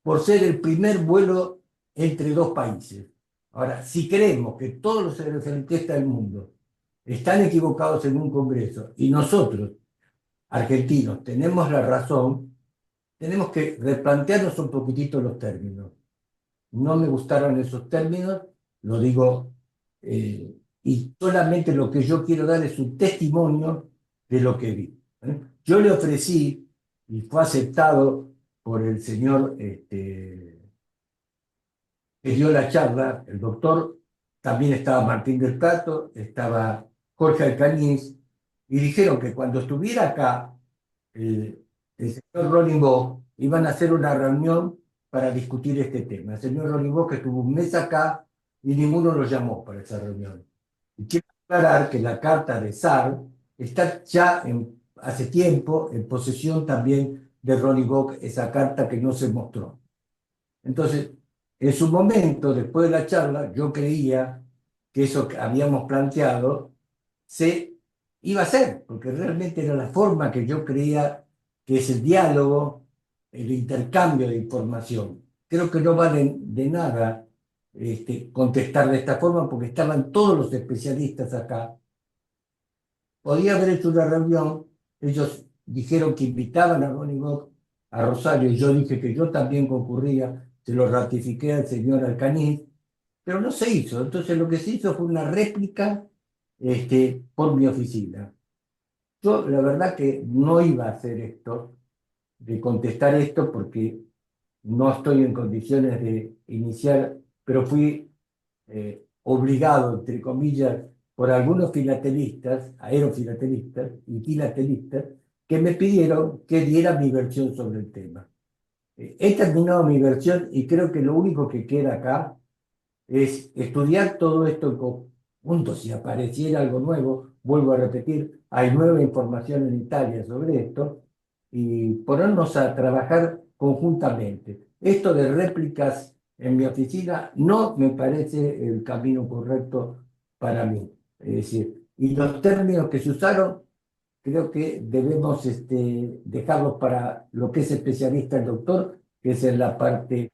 Speaker 3: por ser el primer vuelo entre dos países. Ahora, si creemos que todos los aerocentistas del mundo están equivocados en un congreso y nosotros, argentinos, tenemos la razón, tenemos que replantearnos un poquitito los términos. No me gustaron esos términos, lo digo, y solamente lo que yo quiero dar es un testimonio de lo que vi. Yo le ofrecí, y fue aceptado por el señor que dio la charla, el doctor, también estaba Martín del Prato, estaba Jorge Alcañiz, y dijeron que cuando estuviera acá el señor Ronnie Bosch, iban a hacer una reunión para discutir este tema. El señor Ronnie Bosch que estuvo un mes acá y ninguno lo llamó para esa reunión. Y quiero aclarar que la carta de SAR está ya hace tiempo en posesión también de Ronnie Bosch, esa carta que no se mostró. Entonces, en su momento, después de la charla, yo creía que eso que habíamos planteado se iba a hacer, porque realmente era la forma que yo creía que es el diálogo, el intercambio de información. Creo que no vale de nada contestar de esta forma porque estaban todos los especialistas acá. Podía haber hecho una reunión, ellos dijeron que invitaban a Ronnie Bosch a Rosario, y yo dije que yo también concurría, se lo ratifiqué al señor Alcañiz, pero no se hizo. Entonces lo que se hizo fue una réplica por mi oficina. Yo la verdad que no iba a hacer esto, de contestar esto, porque no estoy en condiciones de iniciar, pero fui obligado, entre comillas, por algunos filatelistas, aerofilatelistas y filatelistas, que me pidieron que diera mi versión sobre el tema. He terminado mi versión y creo que lo único que queda acá es estudiar todo esto en conjunto. Si apareciera algo nuevo, vuelvo a repetir, hay nueva información en Italia sobre esto, y ponernos a trabajar conjuntamente. Esto de réplicas en mi oficina no me parece el camino correcto para mí. Es decir, y los términos que se usaron, creo que debemos dejarlos para lo que es especialista el doctor, que es en la parte.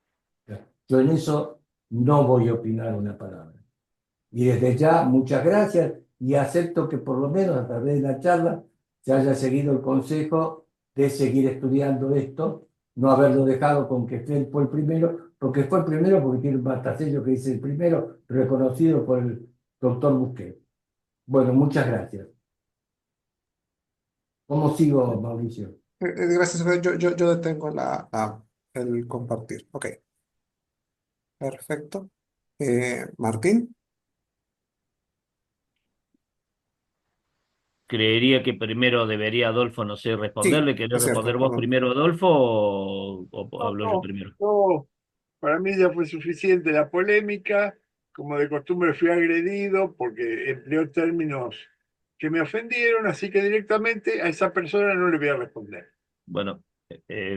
Speaker 3: Yo en eso no voy a opinar una palabra. Y desde ya, muchas gracias, y acepto que por lo menos a través de la charla se haya seguido el consejo de seguir estudiando esto, no haberlo dejado con que él fue el primero, porque fue el primero porque tiene un matasello que dice el primero, reconocido por el doctor Busquet. Bueno, muchas gracias. ¿Cómo sigo, Mauricio?
Speaker 2: Gracias, Jorge. Yo detengo el compartir. Ok, perfecto. Martín,
Speaker 4: Creería que primero debería Adolfo, no sé,
Speaker 2: sí,
Speaker 4: responderle. ¿Querés
Speaker 2: es cierto,
Speaker 4: responder vos
Speaker 2: perdón.
Speaker 4: primero, Adolfo, o
Speaker 1: No,
Speaker 4: hablo yo
Speaker 1: no,
Speaker 4: primero?
Speaker 1: no, para mí ya fue suficiente la polémica. Como de costumbre fui agredido porque empleó términos que me ofendieron, así que directamente a esa persona no le voy a responder.
Speaker 4: Bueno,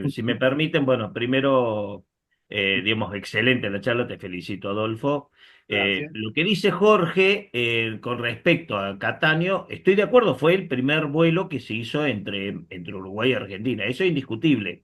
Speaker 4: si me permiten, bueno, primero, digamos, excelente la charla, te felicito, Adolfo.
Speaker 1: Gracias.
Speaker 4: Lo que dice Jorge con respecto a Cataño, estoy de acuerdo, fue el primer vuelo que se hizo entre Uruguay y Argentina, eso es indiscutible.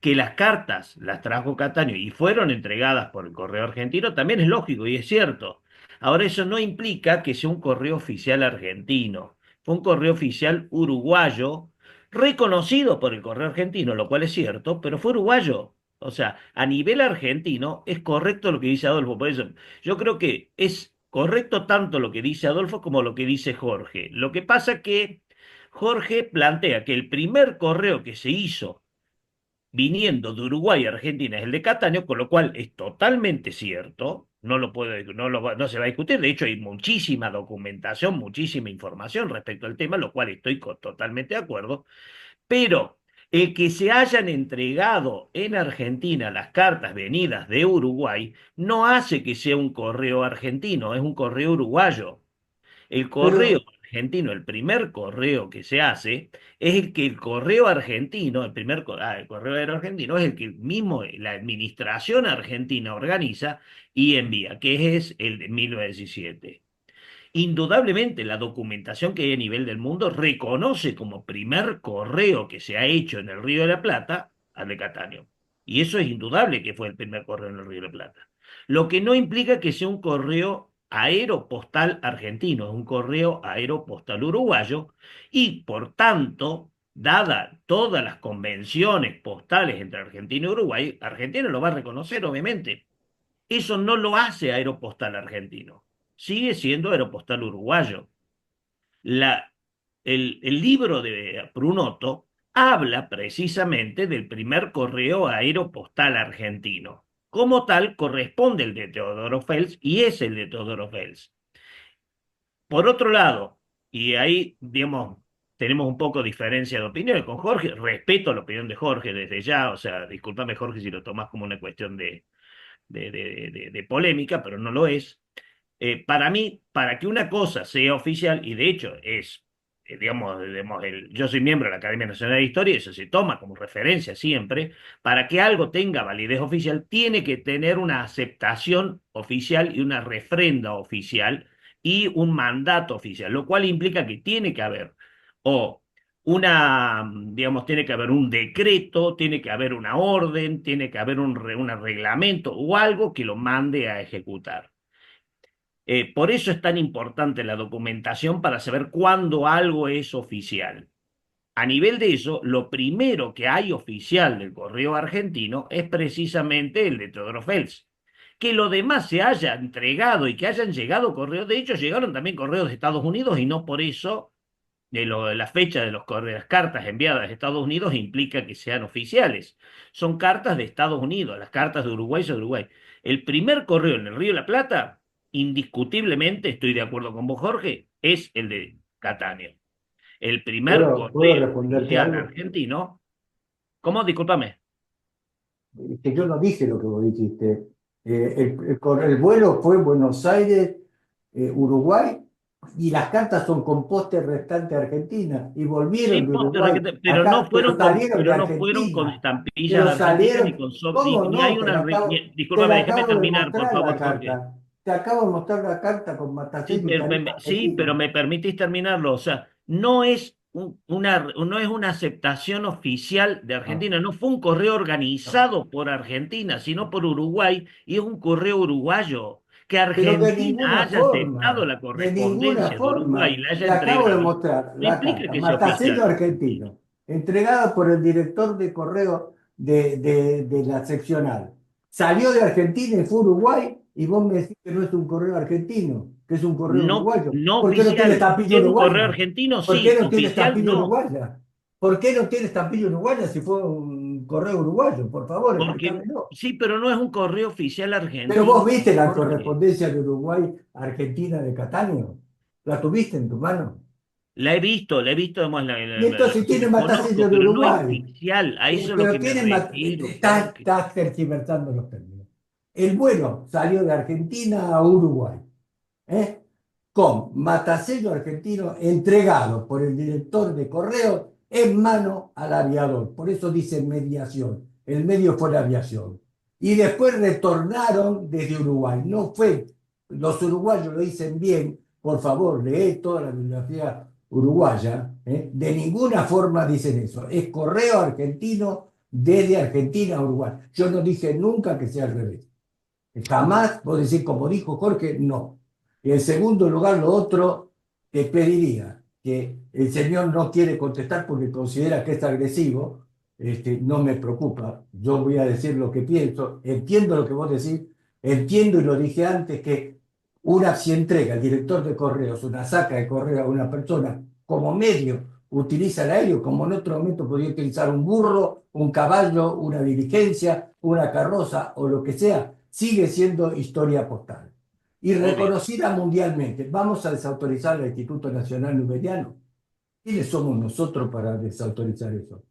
Speaker 4: Que las cartas las trajo Cataño y fueron entregadas por el correo argentino también es lógico y es cierto. Ahora, eso no implica que sea un correo oficial argentino, fue un correo oficial uruguayo reconocido por el correo argentino, lo cual es cierto, pero fue uruguayo. O sea, a nivel argentino es correcto lo que dice Adolfo. Por eso, yo creo que es correcto tanto lo que dice Adolfo como lo que dice Jorge. Lo que pasa que Jorge plantea que el primer correo que se hizo viniendo de Uruguay a Argentina es el de Cataño, con lo cual es totalmente cierto, no se va a discutir, de hecho hay muchísima documentación, muchísima información respecto al tema, lo cual estoy totalmente de acuerdo, pero el que se hayan entregado en Argentina las cartas venidas de Uruguay no hace que sea un correo argentino, es un correo uruguayo. El correo
Speaker 2: Pero,
Speaker 4: argentino, el primer correo que se hace, es el que el correo argentino, el correo aéreo argentino, es el que mismo la administración argentina organiza y envía, que es el de 1917. Indudablemente, la documentación que hay a nivel del mundo reconoce como primer correo que se ha hecho en el Río de la Plata al de Catania. Y eso es indudable que fue el primer correo en el Río de la Plata. Lo que no implica que sea un correo aeropostal argentino, es un correo aeropostal uruguayo y por tanto dada todas las convenciones postales entre Argentina y Uruguay, Argentina lo va a reconocer, obviamente. Eso no lo hace Aeropostal argentino, sigue siendo Aeropostal uruguayo. La, el libro de Prunoto habla precisamente del primer correo aeropostal argentino. Como tal, corresponde el de Teodoro Fels y es el de Teodoro Fels. Por otro lado, y ahí, digamos, tenemos un poco diferencia de opinión con Jorge, respeto la opinión de Jorge desde ya, o sea, discúlpame Jorge si lo tomas como una cuestión de polémica, pero no lo es. Para mí, para que una cosa sea oficial, y de hecho es, digamos yo soy miembro de la Academia Nacional de Historia, y eso se toma como referencia siempre, para que algo tenga validez oficial, tiene que tener una aceptación oficial y una refrenda oficial y un mandato oficial, lo cual implica que tiene que haber o digamos, tiene que haber un decreto, tiene que haber una orden, tiene que haber un reglamento o algo que lo mande a ejecutar. Por eso es tan importante la documentación para saber cuándo algo es oficial. A nivel de eso, lo primero que hay oficial del correo argentino es precisamente el de Teodoro Fels. Que lo demás se haya entregado y que hayan llegado correos, de hecho llegaron también correos de Estados Unidos y no por eso de la fecha de las cartas enviadas a Estados Unidos implica que sean oficiales. Son cartas de Estados Unidos, las cartas de Uruguay son de Uruguay. El primer correo en el Río de la Plata, indiscutiblemente, estoy de acuerdo con vos, Jorge, es el de Catania. El primer
Speaker 3: ¿Puedo
Speaker 4: correo
Speaker 3: responderte
Speaker 4: oficial
Speaker 3: algo?
Speaker 4: argentino, ¿cómo? Discúlpame.
Speaker 3: Que yo no dije lo que vos dijiste. El vuelo fue Buenos Aires, Uruguay, y las cartas son con poste restante a Argentina, y
Speaker 4: Sí,
Speaker 3: volvieron de Uruguay
Speaker 4: pero no
Speaker 3: acá,
Speaker 4: fueron
Speaker 3: salieron de
Speaker 4: pero no fueron con
Speaker 3: Argentina,
Speaker 4: estampillas
Speaker 3: pero
Speaker 4: de Argentina
Speaker 3: salieron, ¿cómo
Speaker 4: ni hay
Speaker 3: no?
Speaker 4: una,
Speaker 3: Te
Speaker 4: discúlpame,
Speaker 3: la
Speaker 4: déjame
Speaker 3: acabo de
Speaker 4: terminar, por
Speaker 3: mostrar la
Speaker 4: favor, Jorge.
Speaker 3: carta, te acabo de mostrar la carta con
Speaker 4: Sí,
Speaker 3: matasello y tarifa
Speaker 4: sí, pero
Speaker 3: argentina.
Speaker 4: me permitís terminarlo. O sea, no es una aceptación oficial de
Speaker 3: No,
Speaker 4: Argentina. No fue un correo
Speaker 3: no.
Speaker 4: organizado por Argentina, sino por Uruguay, y es un correo uruguayo. Que
Speaker 3: Pero
Speaker 4: Argentina haya aceptado la
Speaker 3: de ninguna
Speaker 4: correspondencia de Uruguay y
Speaker 3: forma,
Speaker 4: la haya
Speaker 3: te acabo de
Speaker 4: entregado,
Speaker 3: mostrar
Speaker 4: no
Speaker 3: la
Speaker 4: implica
Speaker 3: carta,
Speaker 4: que sea
Speaker 3: matasello
Speaker 4: oficial.
Speaker 3: argentino, entregada por el director de correo de la seccional. Salió de Argentina y fue a Uruguay, y vos me decís que no es un correo argentino, que es un correo
Speaker 4: No,
Speaker 3: uruguayo.
Speaker 4: no
Speaker 3: ¿Por qué no tiene
Speaker 4: oficial.
Speaker 3: estampilla
Speaker 4: ¿Es un correo
Speaker 3: uruguaya?
Speaker 4: argentino?
Speaker 3: ¿Por qué
Speaker 4: Sí.
Speaker 3: no tiene
Speaker 4: Oficial,
Speaker 3: estampilla
Speaker 4: no.
Speaker 3: uruguaya? ¿Por qué no tiene estampilla uruguaya si fue un correo uruguayo? Por favor,
Speaker 4: Porque
Speaker 3: explícamelo.
Speaker 4: sí, pero no es un correo oficial
Speaker 3: Pero vos
Speaker 4: argentino,
Speaker 3: viste la
Speaker 4: Jorge.
Speaker 3: correspondencia de Uruguay a Argentina de Catania. ¿La tuviste en tu mano?
Speaker 4: La he visto, además,
Speaker 3: Y entonces tiene
Speaker 4: la
Speaker 3: matasello
Speaker 4: conozco,
Speaker 3: de
Speaker 4: pero no es
Speaker 3: Uruguay.
Speaker 4: oficial. A eso es lo
Speaker 3: Pero
Speaker 4: que me
Speaker 3: tiene
Speaker 4: refiero, Jorge.
Speaker 3: estás tergiversando los términos. El vuelo salió de Argentina a Uruguay, ¿eh? Con matasello argentino entregado por el director de correo en mano al aviador. Por eso dice mediación. El medio fue la aviación. Y después retornaron desde Uruguay. No fue, los uruguayos lo dicen bien, por favor, lee toda la bibliografía uruguaya. De ninguna forma dicen eso. Es correo argentino desde Argentina a Uruguay. Yo no dije nunca que sea al revés. Jamás, vos decir, como dijo Jorge, no. Y en segundo lugar, lo otro, te pediría que el señor no quiere contestar porque considera que es agresivo, no me preocupa, yo voy a decir lo que pienso, entiendo lo que vos decís, entiendo y lo dije antes que si entrega el director de correos una saca de correo a una persona como medio, utiliza el aéreo, como en otro momento podría utilizar un burro, un caballo, una diligencia, una carroza o lo que sea, sigue siendo historia postal y
Speaker 4: Obvio.
Speaker 3: reconocida mundialmente. Vamos a desautorizar al Instituto Nacional Nuberiano. ¿Quiénes somos nosotros para desautorizar eso?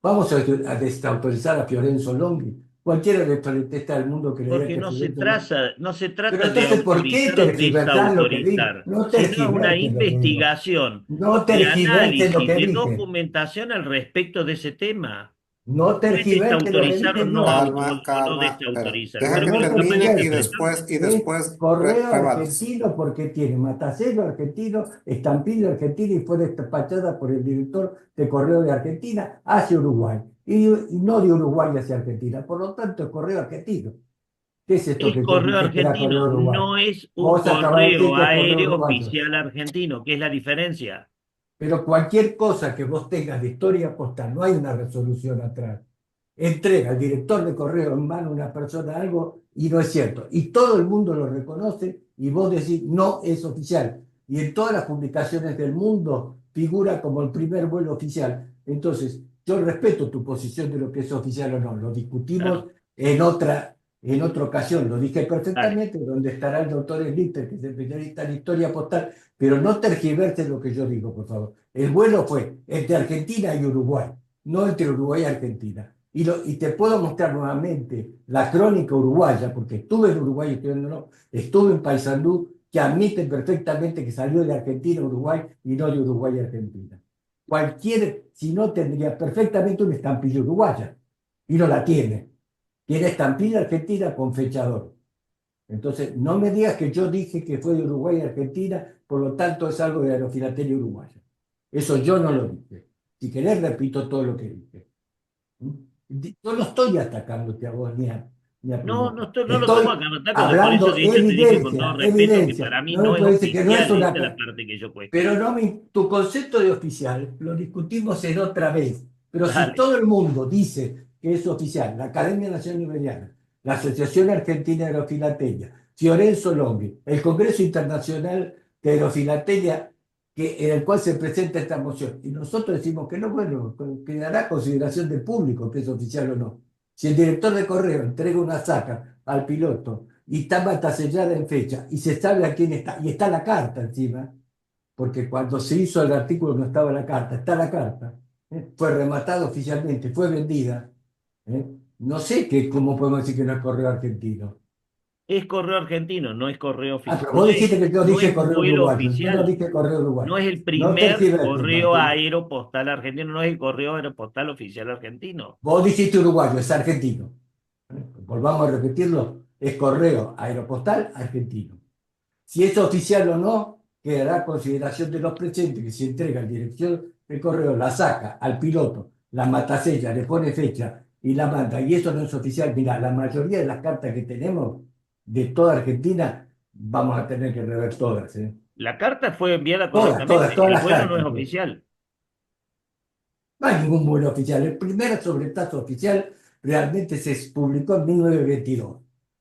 Speaker 3: Vamos a desautorizar a Fiorenzo Longhi. Cualquiera de periodista del mundo creería
Speaker 4: Porque
Speaker 3: que Fiorenzo Longhi.
Speaker 4: no se
Speaker 3: Pero
Speaker 4: trata de
Speaker 3: entonces, ¿por qué
Speaker 4: autorizar o
Speaker 3: tergiversar lo que digo?
Speaker 4: desautorizar,
Speaker 3: No
Speaker 4: sino es una
Speaker 3: tergiverses lo que digo.
Speaker 4: investigación
Speaker 3: No
Speaker 4: y
Speaker 3: tergiverses lo
Speaker 4: análisis
Speaker 3: que
Speaker 4: de
Speaker 3: dije.
Speaker 4: documentación al respecto de ese tema.
Speaker 3: No
Speaker 4: No es
Speaker 3: tergiverses lo que
Speaker 4: desautorizar
Speaker 3: dije yo.
Speaker 2: Calma,
Speaker 4: o no
Speaker 2: calma. Espera.
Speaker 4: desautorizar.
Speaker 2: Deja
Speaker 4: Bueno,
Speaker 2: que
Speaker 3: No
Speaker 4: mira, ¿me
Speaker 2: termine
Speaker 4: permitís
Speaker 2: y
Speaker 4: expresar?
Speaker 3: es
Speaker 2: después
Speaker 3: correo
Speaker 2: rebates.
Speaker 3: argentino porque tiene matasello argentino, estampilla argentina y fue despachada por el director de correo de Argentina hacia Uruguay y no de Uruguay hacia Argentina. Por lo tanto, es correo argentino. ¿Qué es esto
Speaker 4: Es
Speaker 3: que yo
Speaker 4: correo
Speaker 3: dije que era correo
Speaker 4: argentino,
Speaker 3: Uruguay?
Speaker 4: no es un
Speaker 3: Vos acabas de decir
Speaker 4: correo
Speaker 3: que es correo
Speaker 4: aéreo
Speaker 3: uruguayo.
Speaker 4: oficial argentino. ¿Qué es la diferencia?
Speaker 3: Pero cualquier cosa que vos tengas de historia postal, no hay una resolución atrás. Entrega al director de correo en mano a una persona algo y no es cierto. Y todo el mundo lo reconoce y vos decís, no es oficial. Y en todas las publicaciones del mundo figura como el primer vuelo oficial. Entonces, yo respeto tu posición de lo que es oficial o no. Lo discutimos
Speaker 4: Claro,
Speaker 3: en otra ocasión. Lo dije
Speaker 4: dale.
Speaker 3: perfectamente, donde estará el doctor Slitter, que es el especialista en historia postal, pero no tergiverse lo que yo digo, por favor. El vuelo fue entre Argentina y Uruguay, no entre Uruguay y Argentina. Y te puedo mostrar nuevamente la crónica uruguaya, porque estuve en Uruguay, estuve en Paysandú, que admiten perfectamente que salió de Argentina a Uruguay y no de Uruguay a Argentina. Si no, tendría perfectamente una estampilla uruguaya, y no la tiene. Tiene estampilla argentina con fechador. Entonces, no me digas que yo dije que fue de Uruguay a Argentina, por lo tanto es algo de Aerofilatelia Uruguaya. Eso yo no lo dije. Si querés, repito todo lo que dije. Yo no estoy atacándote a vos ni a
Speaker 4: No,
Speaker 3: Plumón.
Speaker 4: no lo estamos
Speaker 3: Estoy
Speaker 4: acá atacando, por eso
Speaker 3: hablando
Speaker 4: de hecho te dije con todo
Speaker 3: evidencia,
Speaker 4: respeto que
Speaker 3: evidencia.
Speaker 4: para mí
Speaker 3: No me
Speaker 4: no es
Speaker 3: puede decir que no es
Speaker 4: oficial, esa
Speaker 3: una...
Speaker 4: es la parte que yo
Speaker 3: Pero
Speaker 4: cuestiono.
Speaker 3: no tu concepto de oficial lo discutimos en otra vez. Pero si
Speaker 4: Dale.
Speaker 3: todo el mundo dice que es oficial, la Academia Nacional Iberiana, la Asociación Argentina de Aerofilatelia, Fiorenzo Longhi, el Congreso Internacional de Aerofilatelia, en el cual se presenta esta moción, y nosotros decimos que no, bueno, que dará consideración del público que es oficial o no. Si el director de correo entrega una saca al piloto y está matasellada en fecha y se sabe a quién está, y está la carta encima, porque cuando se hizo el artículo no estaba la carta, está la carta, fue rematada oficialmente, fue vendida. ¿eh? No sé cómo podemos decir que no es correo argentino.
Speaker 4: Es correo argentino, no es correo
Speaker 3: Ah,
Speaker 4: oficial,
Speaker 3: pero vos dijiste que yo
Speaker 4: no
Speaker 3: dije
Speaker 4: es un
Speaker 3: correo
Speaker 4: vuelo
Speaker 3: uruguayo, yo no
Speaker 4: oficial,
Speaker 3: dije correo
Speaker 4: no
Speaker 3: uruguayo.
Speaker 4: es el
Speaker 3: No
Speaker 4: primer
Speaker 3: tergiverses,
Speaker 4: correo
Speaker 3: Martín.
Speaker 4: aeropostal argentino, no es el correo aeropostal oficial argentino.
Speaker 3: Vos dijiste uruguayo, es argentino. Volvamos a repetirlo, es correo aeropostal argentino. Si es oficial o no, quedará a consideración de los presentes que se entrega en dirección del correo, la saca al piloto, la matasella, le pone fecha y la manda. Y eso no es oficial. Mira, la mayoría de las cartas que tenemos de toda Argentina, vamos a tener que rever todas.
Speaker 4: La carta fue enviada
Speaker 3: Todas, todas,
Speaker 4: correctamente,
Speaker 3: todas
Speaker 4: el
Speaker 3: las
Speaker 4: vuelo no es
Speaker 3: cartas.
Speaker 4: oficial.
Speaker 3: No hay ningún vuelo oficial. El primer sobretazo oficial realmente se publicó en 1922.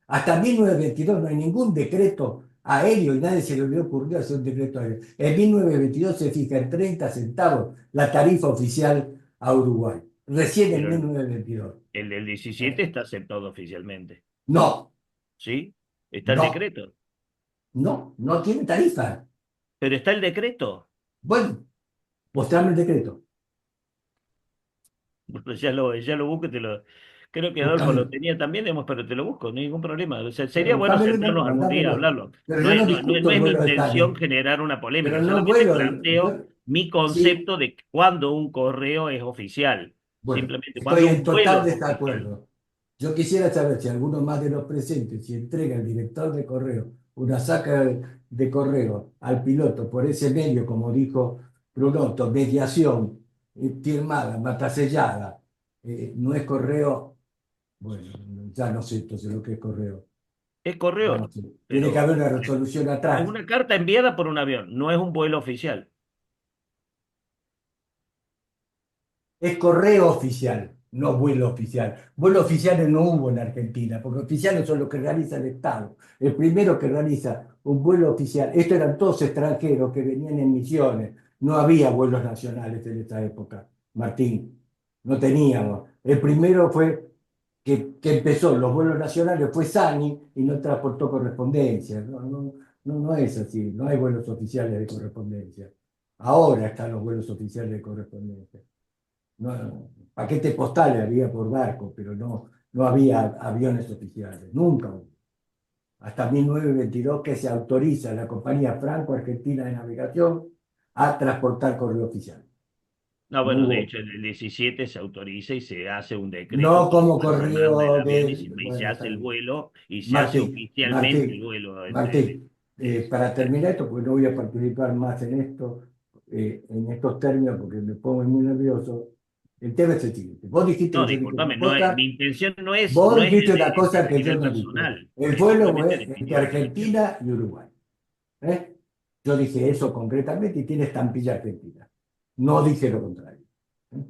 Speaker 3: Hasta 1922 no hay ningún decreto aéreo y nadie se le había ocurrido hacer un decreto aéreo. En 1922 se fija en 30 centavos la tarifa oficial a Uruguay. Recién en
Speaker 4: Pero
Speaker 3: 1922.
Speaker 4: el del 17
Speaker 3: ¿Eh?
Speaker 4: está aceptado oficialmente,
Speaker 3: No,
Speaker 4: ¿sí? Está el
Speaker 3: no,
Speaker 4: decreto,
Speaker 3: no tiene tarifa.
Speaker 4: pero está el decreto.
Speaker 3: Bueno, mostrame el decreto.
Speaker 4: Bueno, ya lo busco, creo que Adolfo lo
Speaker 3: Buscámelo.
Speaker 4: tenía también, digamos, pero te lo busco, no hay ningún problema. O sea, sería bueno
Speaker 3: Buscámelo y
Speaker 4: sentarnos algún día a
Speaker 3: mandámelo.
Speaker 4: hablarlo.
Speaker 3: Pero yo no
Speaker 4: No
Speaker 3: discuto el
Speaker 4: es mi
Speaker 3: vuelo de
Speaker 4: intención
Speaker 3: Tani.
Speaker 4: generar una
Speaker 3: Pero
Speaker 4: polémica,
Speaker 3: no
Speaker 4: solamente
Speaker 3: vuelo.
Speaker 4: planteo mi
Speaker 3: Sí,
Speaker 4: concepto de cuándo un correo es oficial.
Speaker 3: bueno,
Speaker 4: Simplemente
Speaker 3: estoy
Speaker 4: cuando
Speaker 3: en
Speaker 4: un vuelo
Speaker 3: total
Speaker 4: es oficial.
Speaker 3: desacuerdo. Yo quisiera saber si alguno más de los presentes, si entrega el director de correo una saca de correo al piloto por ese medio, como dijo Brunotto, mediación firmada, matasellada, no es correo, bueno, ya no sé entonces lo que es correo.
Speaker 4: Es
Speaker 3: Ya
Speaker 4: correo,
Speaker 3: no sé. Tiene que
Speaker 4: pero
Speaker 3: haber una resolución
Speaker 4: es
Speaker 3: atrás.
Speaker 4: una carta enviada por un avión, no es un vuelo oficial.
Speaker 3: Es correo oficial, no vuelo oficial. Vuelo oficiales no hubo en Argentina, porque oficiales son los que realiza el Estado. El primero que realiza un vuelo oficial, estos eran todos extranjeros que venían en misiones. No había vuelos nacionales en esa época, Martín. No teníamos. El primero fue que empezó los vuelos nacionales fue Sani y no transportó correspondencia. No es así. No hay vuelos oficiales de correspondencia. Ahora están los vuelos oficiales de correspondencia. No, paquetes postales había por barco, pero no había aviones oficiales, nunca hubo. Hasta 1922 que se autoriza a la compañía Franco-Argentina de Navegación a transportar correo oficial.
Speaker 4: No,
Speaker 3: No
Speaker 4: bueno, de
Speaker 3: hubo,
Speaker 4: hecho, el 17 se autoriza y se hace un decreto
Speaker 3: no
Speaker 4: por el
Speaker 3: como
Speaker 4: cual se manda el
Speaker 3: correo
Speaker 4: avión
Speaker 3: de,
Speaker 4: y se
Speaker 3: bueno,
Speaker 4: hace
Speaker 3: está
Speaker 4: el
Speaker 3: bien.
Speaker 4: vuelo y se hace
Speaker 3: Martín,
Speaker 4: oficialmente el
Speaker 3: Martín,
Speaker 4: vuelo
Speaker 3: Martín,
Speaker 4: del 17.
Speaker 3: para terminar esto, porque no voy a participar más en esto, en estos términos, porque me pongo muy nervioso. El tema es el siguiente. Vos dijiste
Speaker 4: No,
Speaker 3: que yo dije una
Speaker 4: discúlpame,
Speaker 3: cosa.
Speaker 4: mi intención
Speaker 3: Vos
Speaker 4: no es
Speaker 3: dijiste una cosa
Speaker 4: a
Speaker 3: que yo
Speaker 4: nivel
Speaker 3: no dije.
Speaker 4: personal,
Speaker 3: El
Speaker 4: es
Speaker 3: vuelo
Speaker 4: simplemente
Speaker 3: fue entre
Speaker 4: definir mi posición.
Speaker 3: Argentina y Uruguay. ¿eh? Yo dije eso concretamente y tiene estampilla argentina. no dice lo contrario, ¿eh?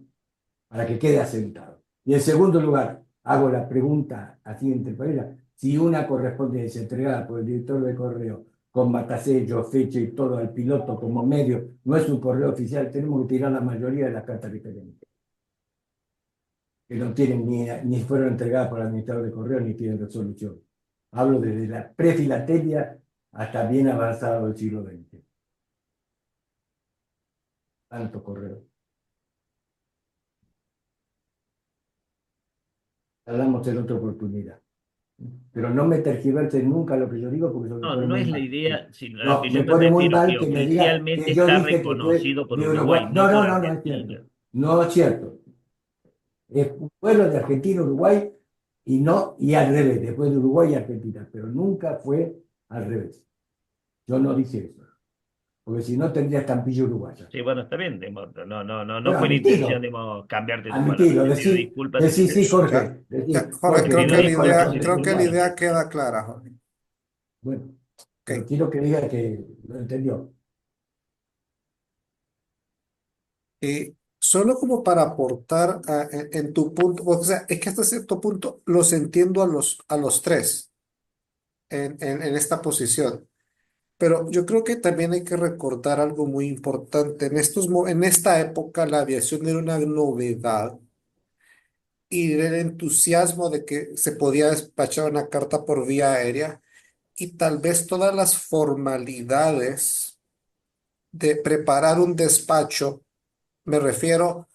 Speaker 3: Para que quede asentado. Y en segundo lugar, hago la pregunta así entre paréntesis, si una correspondencia entregada por el director de correo con matasello, fecha y todo al piloto como medio no es un correo oficial, tenemos que tirar la mayoría de las cartas diferentes, que no tienen ni fueron entregadas por el administrador de correo ni tienen resolución. Hablo desde la prefilatelia hasta bien avanzado el siglo XX. Tanto correo. Hablamos en otra oportunidad. Pero no me tergiversen nunca lo que yo digo porque eso me
Speaker 4: No,
Speaker 3: pone
Speaker 4: no
Speaker 3: muy
Speaker 4: es la
Speaker 3: mal.
Speaker 4: idea, sino a lo
Speaker 3: No,
Speaker 4: que
Speaker 3: me
Speaker 4: yo me
Speaker 3: pone muy
Speaker 4: refiero,
Speaker 3: mal
Speaker 4: que
Speaker 3: que me diga
Speaker 4: oficialmente
Speaker 3: que yo
Speaker 4: está
Speaker 3: dije que fue
Speaker 4: reconocido por
Speaker 3: de
Speaker 4: Uruguay,
Speaker 3: Uruguay.
Speaker 4: no
Speaker 3: No,
Speaker 4: por
Speaker 3: no, no, no es
Speaker 4: Argentina.
Speaker 3: cierto. No es cierto. Es un pueblo de Argentina, Uruguay y no, y al revés, después de Uruguay y Argentina, pero nunca fue al revés. Yo no dije eso, porque si no tendría estampilla uruguaya.
Speaker 4: Sí, bueno, está bien, no
Speaker 3: Bueno,
Speaker 4: fue la intención
Speaker 3: admitilo,
Speaker 4: de cambiarte tus palabras.
Speaker 3: admitilo,
Speaker 4: Te pido
Speaker 3: decí,
Speaker 4: disculpas
Speaker 3: decí sí,
Speaker 1: Ya,
Speaker 3: Jorge,
Speaker 2: Ya,
Speaker 3: decí,
Speaker 2: Jorge,
Speaker 3: Jorge,
Speaker 4: te
Speaker 2: creo
Speaker 4: pido
Speaker 2: que la
Speaker 3: no puedes
Speaker 4: disculpas
Speaker 2: idea,
Speaker 4: y
Speaker 2: creo que la
Speaker 3: tergiversar.
Speaker 2: idea
Speaker 4: disculpame.
Speaker 2: queda clara, Jorge.
Speaker 3: Bueno, pero
Speaker 2: Ok.
Speaker 3: quiero que diga que lo entendió.
Speaker 2: Solo como para aportar en tu punto, o sea, es que hasta cierto punto los entiendo a los tres en esta posición. Pero yo creo que también hay que recordar algo muy importante. En esta época la aviación era una novedad y el entusiasmo de que se podía despachar una carta por vía aérea y tal vez todas las formalidades de preparar un despacho, me refiero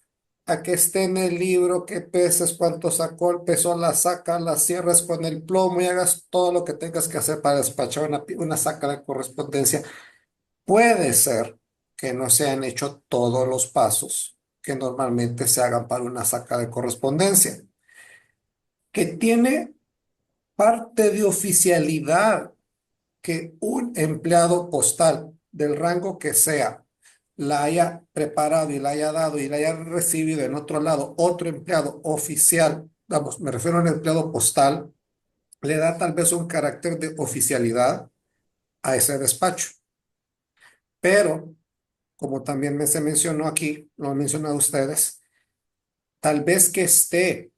Speaker 2: a que esté en el libro, que peses, cuánto sacó el peso, la sacas, la cierras con el plomo y hagas todo lo que tengas que hacer para despachar una saca de correspondencia. Puede ser que no se han hecho todos los pasos que normalmente se hagan para una saca de correspondencia, que tiene parte de oficialidad que un empleado postal del rango que sea la haya preparado y la haya dado y la haya recibido en otro lado otro empleado oficial, vamos, me refiero a un empleado postal, le da tal vez un carácter de oficialidad a ese despacho. Pero como también se mencionó aquí, lo han mencionado ustedes, tal vez que esté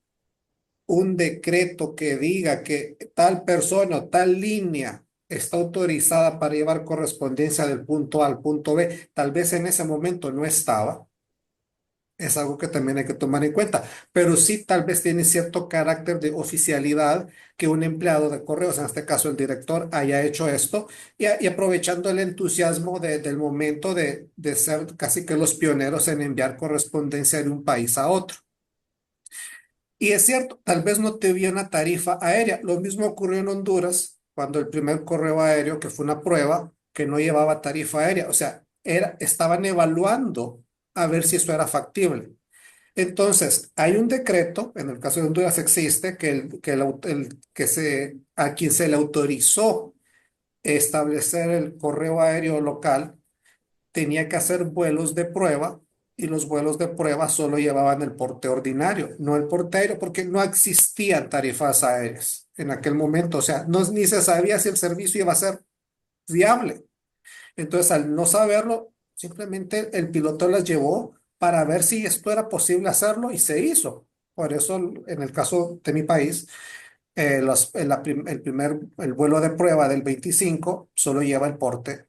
Speaker 2: un decreto que diga que tal persona o tal línea está autorizada para llevar correspondencia del punto A al punto B, tal vez en ese momento no estaba. Es algo que también hay que tomar en cuenta, pero sí tal vez tiene cierto carácter de oficialidad que un empleado de correos, en este caso el director, haya hecho esto y aprovechando el entusiasmo del momento de ser casi que los pioneros en enviar correspondencia de un país a otro. Y es cierto, tal vez no te vi una tarifa aérea. Lo mismo ocurrió en Honduras cuando el primer correo aéreo, que fue una prueba, que no llevaba tarifa aérea. O sea, estaban evaluando a ver si eso era factible. Entonces, hay un decreto, en el caso de Honduras existe, a quien se le autorizó establecer el correo aéreo local tenía que hacer vuelos de prueba y los vuelos de prueba solo llevaban el porte ordinario, no el porte aéreo, porque no existían tarifas aéreas en aquel momento. O sea, no, ni se sabía si el servicio iba a ser viable. Entonces, al no saberlo, simplemente el piloto las llevó para ver si esto era posible hacerlo y se hizo. Por eso, en el caso de mi país, el vuelo de prueba del 25 solo lleva el porte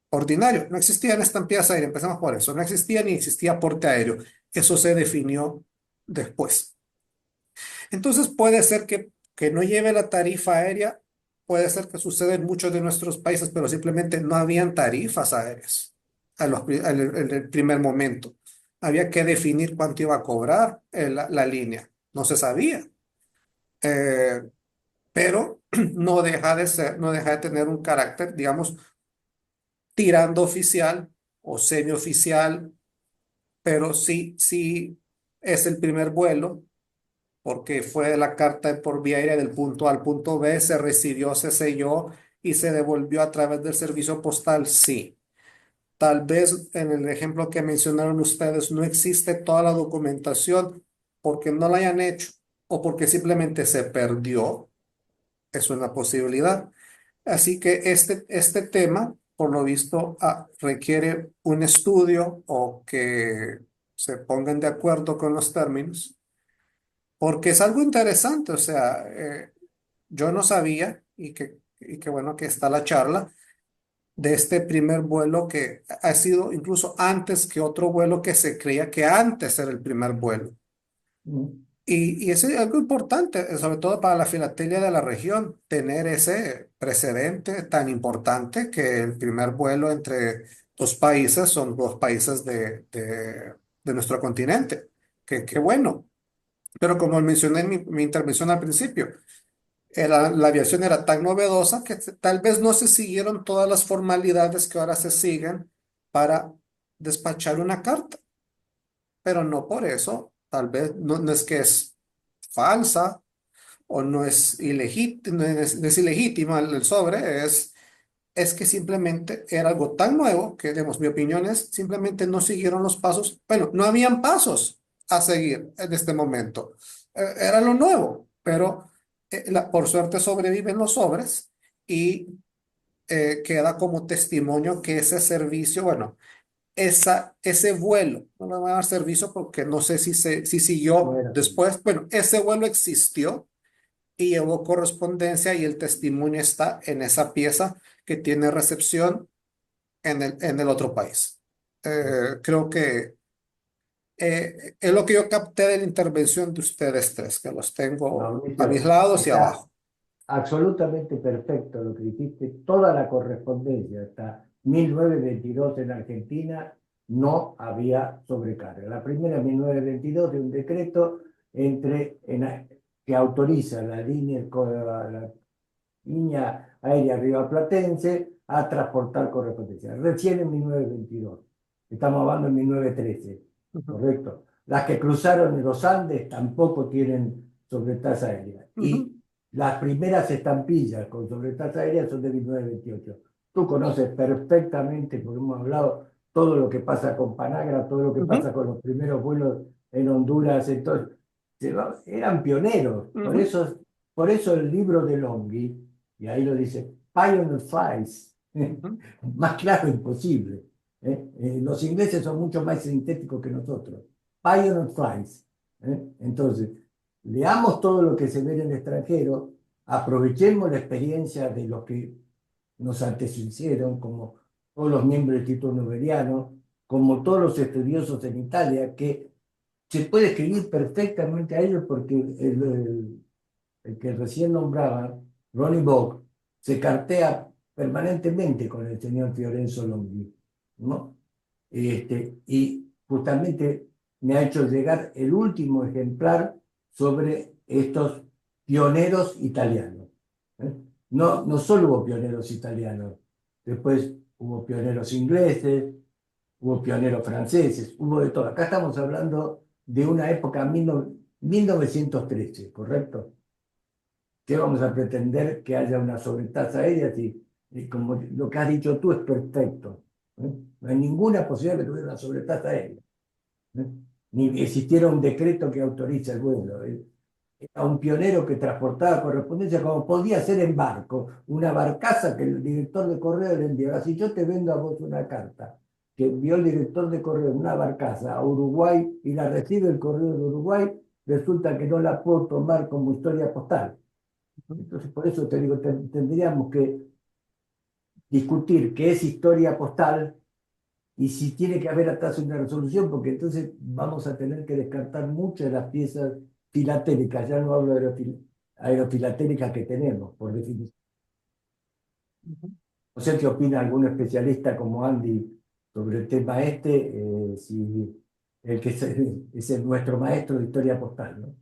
Speaker 2: ordinario. No existían estampillas aéreas, empezamos por eso. No existía ni existía porte aéreo. Eso se definió después. Entonces puede ser que no lleve la tarifa aérea, puede ser que suceda en muchos de nuestros países, pero simplemente no habían tarifas aéreas en el primer momento. Había que definir cuánto iba a cobrar la línea. No se sabía. Eh, pero no deja de ser, no deja de tener un carácter, digamos, tirando oficial o semioficial, pero sí es el primer vuelo, porque fue la carta por vía aérea del punto A al punto B, se recibió, se selló y se devolvió a través del servicio postal, sí. Tal vez en el ejemplo que mencionaron ustedes no existe toda la documentación porque no la hayan hecho o porque simplemente se perdió, es una posibilidad. Así que este tema por lo visto, requiere un estudio o que se pongan de acuerdo con los términos, porque es algo interesante. O sea, yo no sabía, y que bueno que está la charla de este primer vuelo que ha sido incluso antes que otro vuelo que se creía que antes era el primer vuelo.
Speaker 3: Mm.
Speaker 2: Y eso es algo importante, sobre todo para la filatelia de la región, tener ese precedente tan importante que el primer vuelo entre dos países son dos países de nuestro continente. Qué bueno. Pero como mencioné en mi intervención al principio, la aviación era tan novedosa que tal vez no se siguieron todas las formalidades que ahora se siguen para despachar una carta, pero no por eso, tal vez no es que es falsa o no es ilegítimo, no es ilegítima el sobre, es que simplemente era algo tan nuevo que, digamos, mi opinión es, simplemente no siguieron los pasos. Bueno, no habían pasos a seguir en este momento. Era lo nuevo, pero por suerte sobreviven los sobres y queda como testimonio que ese servicio, bueno, ese vuelo, no le voy a dar servicio porque no sé si
Speaker 3: No
Speaker 2: siguió
Speaker 3: era así.
Speaker 2: después. Bueno, ese vuelo existió y llevó correspondencia y el testimonio está en esa pieza que tiene recepción en el otro país. Creo que es lo que yo capté de la intervención de ustedes tres, que los tengo a mis
Speaker 3: Mauricio,
Speaker 2: lados y
Speaker 3: está
Speaker 2: abajo.
Speaker 3: absolutamente perfecto lo que dijiste. Toda la correspondencia hasta 1922 en Argentina no había sobrecarga. La primera, 1922, de un decreto que autoriza la línea aérea ribaplatense a transportar correspondencia. Recién en 1922. Estamos hablando en 1913,
Speaker 2: Ujú,
Speaker 3: ¿correcto? Las que cruzaron los Andes tampoco tienen sobretasa aérea.
Speaker 2: ujú,
Speaker 3: Y las primeras estampillas con sobretasa aérea son de 1928. Tú conoces perfectamente, porque hemos hablado, todo lo que pasa con Panagra, todo lo que
Speaker 2: ujú,
Speaker 3: pasa con los primeros vuelos en Honduras. Entonces, eran pioneros.
Speaker 2: ujú,
Speaker 3: Por eso el libro de Longhi, y ahí lo dice, Pioneer Flights,
Speaker 2: ujú,
Speaker 3: más claro imposible. Los ingleses son mucho más sintéticos que nosotros. Pioneer Flights. Entonces, leamos todo lo que se ve en el extranjero, aprovechemos la experiencia de los que nos antecedieron, como todos los miembros del Instituto Nobeliano, como todos los estudiosos en Italia, que se puede escribir perfectamente a ellos porque el que recién nombraba, Ronnie Bock, se cartea permanentemente con el señor Fiorenzo Longhi, ¿no? Y justamente me ha hecho llegar el último ejemplar sobre estos pioneros italianos. ¿Eh? No, no solo hubo pioneros italianos, después hubo pioneros ingleses, hubo pioneros franceses, hubo de todo. Acá estamos hablando de una época 1913, ¿correcto? ¿Qué vamos a pretender que haya una sobretasa aérea si como lo que has dicho tú es perfecto? ¿Eh? No hay ninguna posibilidad que tuviera una sobretasa aérea. ¿Eh? Ni existiera un decreto que autorice el vuelo. Era un pionero que transportaba correspondencia como podía ser en barco, una barcaza que el director de correo le enviaba. Si yo te vendo a vos una carta que envió el director de correo en una barcaza a Uruguay y la recibe el correo de Uruguay, resulta que no la puedo tomar como historia postal.
Speaker 2: ujú.
Speaker 3: Entonces, por eso te digo, tendríamos que discutir qué es historia postal y si tiene que haber atrás una resolución, porque entonces vamos a tener que descartar muchas de las piezas filatélicas, ya no hablo de aerofilatélicas que tenemos, por definición. No sé qué opina algún especialista como Andy sobre el tema si el que es nuestro maestro de historia postal, ¿no?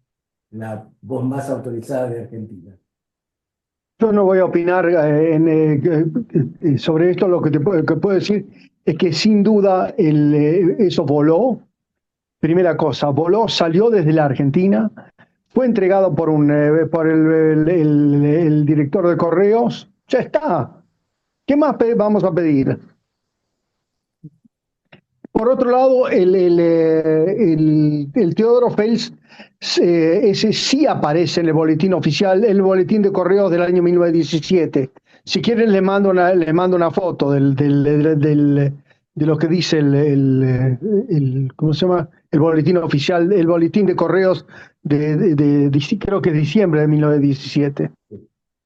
Speaker 3: La voz más autorizada de Argentina.
Speaker 5: Yo no voy a opinar sobre esto. Lo que puedo decir es que sin duda eso voló. Primera cosa, voló, salió desde la Argentina, fue entregado por el director de correos. Ya está. ¿Qué más vamos a pedir? Por otro lado, el Teodoro Fels, ese sí aparece en el boletín oficial, el boletín de correos del año 1917. Si quieren les mando una foto de lo que dice ¿cómo se llama? El boletín oficial, el boletín de correos creo que es diciembre de 1917.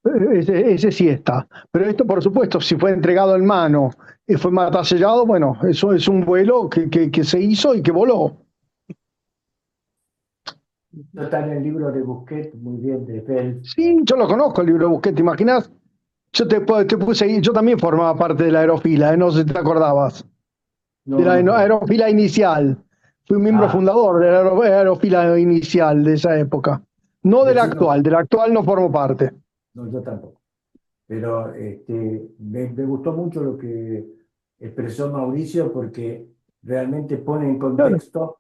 Speaker 5: Ese sí está. Pero esto, por supuesto, si fue entregado en mano y fue matasellado, bueno, eso es un vuelo que se hizo y que voló.
Speaker 3: No está en el libro de Busquets, muy bien, de Fels.
Speaker 5: Sí, yo lo conozco el libro de Busquets, ¿te imaginas? Te puse ahí, yo también formaba parte de la aerofila, no sé si te acordabas,
Speaker 3: No,
Speaker 5: de la
Speaker 3: no,
Speaker 5: aerofila inicial. Fui un miembro
Speaker 3: Ah,
Speaker 5: fundador de la aerofila inicial de esa época. No
Speaker 3: decimos,
Speaker 5: de la actual no formo parte.
Speaker 3: no, yo tampoco. Pero me gustó mucho lo que expresó Mauricio porque realmente pone en
Speaker 5: Claro.
Speaker 3: contexto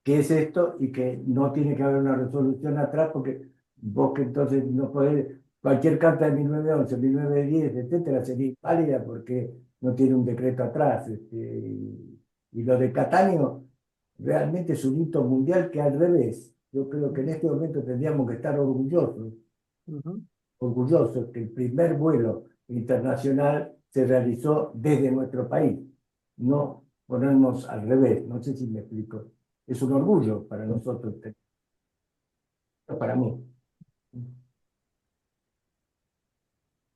Speaker 3: qué es esto y que no tiene que haber una resolución atrás porque vos que entonces no podés, cualquier carta de 1911, 1910, etcétera, sería inválida porque no tiene un decreto atrás. Y lo de Catania realmente es un hito mundial que al revés, yo creo que en este momento tendríamos que estar orgullosos
Speaker 2: Ujú.
Speaker 3: orgullosos que el primer vuelo internacional se realizó desde nuestro país, no ponernos al revés, no sé si me explico. Es un orgullo para nosotros, para mí.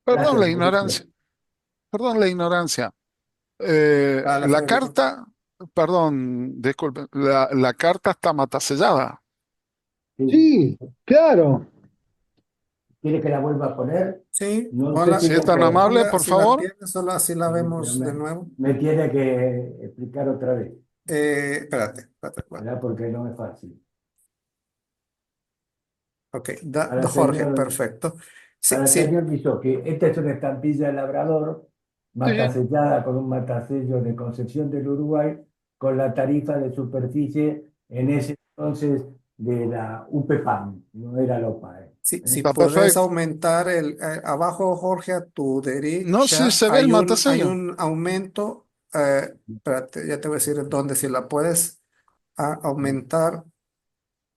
Speaker 6: Perdón
Speaker 3: Gracias,
Speaker 6: la ignorancia,
Speaker 3: Mauricio.
Speaker 6: perdón la ignorancia.
Speaker 2: Dale,
Speaker 6: La
Speaker 2: Federico.
Speaker 6: carta, perdón, disculpe, la carta está matasellada.
Speaker 3: Sí.
Speaker 5: Sí, claro.
Speaker 3: ¿Quiere que la vuelva a poner?
Speaker 2: Sí,
Speaker 3: No sé
Speaker 2: hola,
Speaker 3: si
Speaker 6: Si es
Speaker 3: se
Speaker 6: tan
Speaker 3: puede,
Speaker 6: amable,
Speaker 2: ponga,
Speaker 6: por
Speaker 2: si la
Speaker 6: favor.
Speaker 2: tienes, solo así la
Speaker 3: pero
Speaker 2: vemos de nuevo.
Speaker 3: me tiene que explicar otra vez,
Speaker 2: Espérate, bueno.
Speaker 3: ¿verdad? Porque no es fácil.
Speaker 2: Ok,
Speaker 3: Para el
Speaker 2: Jorge,
Speaker 3: señor
Speaker 2: perfecto. Sí,
Speaker 3: Para el
Speaker 2: sí,
Speaker 3: señor Bisotti, esta es una estampilla de labrador,
Speaker 6: Sí.
Speaker 3: matasellada con un matasello de Concepción del Uruguay, con la tarifa de superficie en ese entonces de la UPPAM, no era la OPAE.
Speaker 2: sí, si
Speaker 6: Está
Speaker 2: puedes
Speaker 6: perfecto.
Speaker 2: aumentar abajo, Jorge, a tu
Speaker 6: No, sí
Speaker 2: derecha,
Speaker 6: se ve el
Speaker 2: hay
Speaker 6: matasello.
Speaker 2: un aumento. Espérate, ya te voy a decir dónde, si la puedes aumentar.